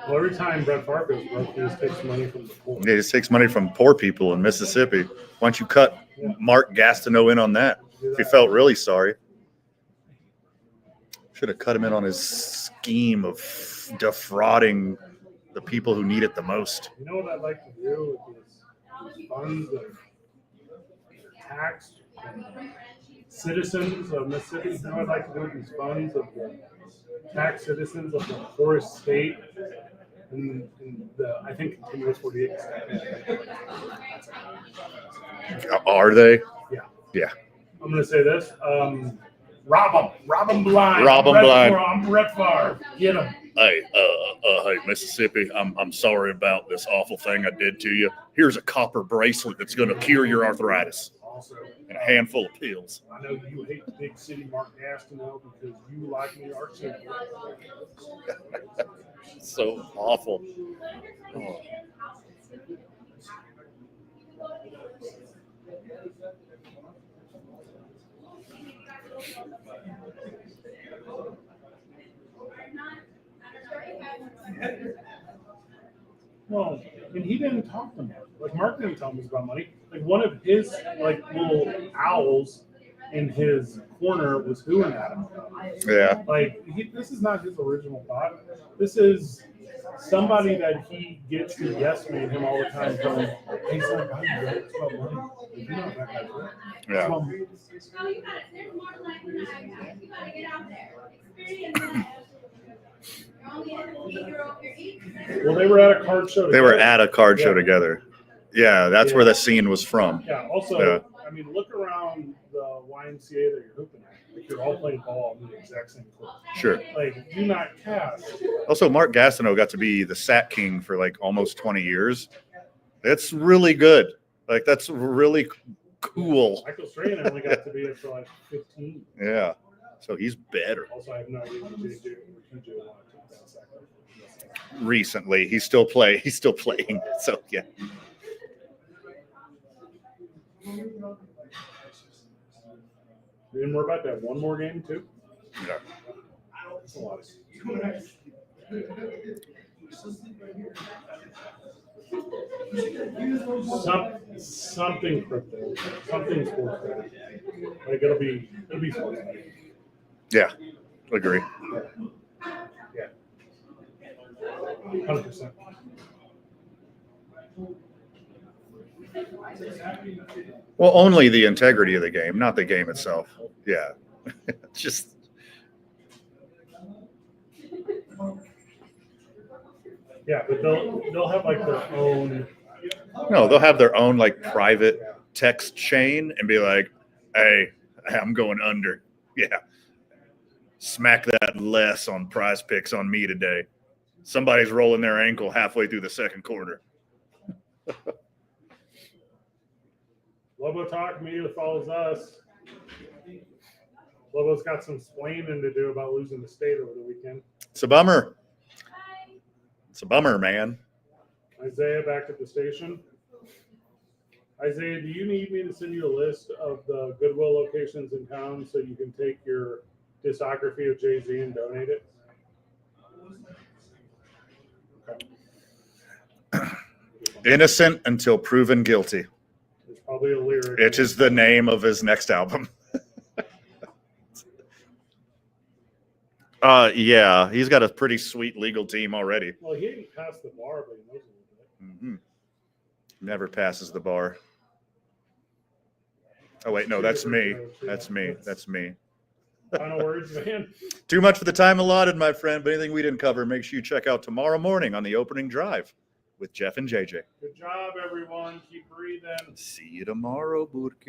Well, every time Brett Favre goes broke, he just takes money from the poor. He just takes money from poor people in Mississippi. Why don't you cut Mark Gastineau in on that? If he felt really sorry. Should have cut him in on his scheme of defrauding the people who need it the most. You know what I'd like to do with these funds of tax citizens of Mississippi? You know what I'd like to do with these funds of the tax citizens of the poorest state? And the, I think, continuous 48. Are they? Yeah. Yeah. I'm going to say this. Rob them blind. Rob 'em blind. I'm Brett Favre. Get them. Hey, hey, Mississippi, I'm sorry about this awful thing I did to you. Here's a copper bracelet that's going to cure your arthritis. Also, and a handful of pills. I know you hate the big city Mark Gastineau because you like New York City. So awful. Oh. Well, and he didn't talk to Mark. Like Mark didn't tell him about money. Like one of his like little owls in his corner was hooing at him. Yeah. Like this is not his original thought. This is somebody that he gets to yes man him all the time. Going, hey, son, how do you know it's about money? You know that guy's right. Yeah. Well, they were at a card show. They were at a card show together. Yeah, that's where the scene was from. Yeah. Also, I mean, look around the YMCA that you're hooping at. Like you're all playing ball in the exact same court. Sure. Like, do not cast. Also, Mark Gastineau got to be the sack king for like almost 20 years. That's really good. Like, that's really cool. Michael Strahan only got to be it for like 15. Yeah. So he's better. Also, I have no idea what TJ wanted to that sack. Recently, he's still playing. So yeah. Any more about that? One more game too? Yeah. That's a lot. Something crypto, something sports betting. Like it'll be sports betting. Yeah, agree. Yeah. 100%. Well, only the integrity of the game, not the game itself. Yeah. Just. Yeah, but they'll have like their own. No, they'll have their own like private text chain and be like, "Hey, I'm going under. Yeah, smack that less on Prize Picks on me today. Somebody's rolling their ankle halfway through the second quarter." Lobo Talk Media follows us. Lobo's got some splaining to do about losing the state over the weekend. It's a bummer. It's a bummer, man. Isaiah back at the station. Isaiah, do you need me to send you a list of the Goodwill locations in town so you can take your discography of Jay-Z and donate it? Okay. Innocent until proven guilty. There's probably a lyric. It is the name of his next album. Yeah, he's got a pretty sweet legal team already. Well, he didn't pass the bar, but he knows a little bit. Mm-hmm. Never passes the bar. Oh, wait, no, that's me. That's me. That's me. Final words, man. Too much for the time allotted, my friend. But anything we didn't cover, make sure you check out tomorrow morning on the opening drive with Jeff and JJ. Good job, everyone. Keep breathing. See you tomorrow, Burke.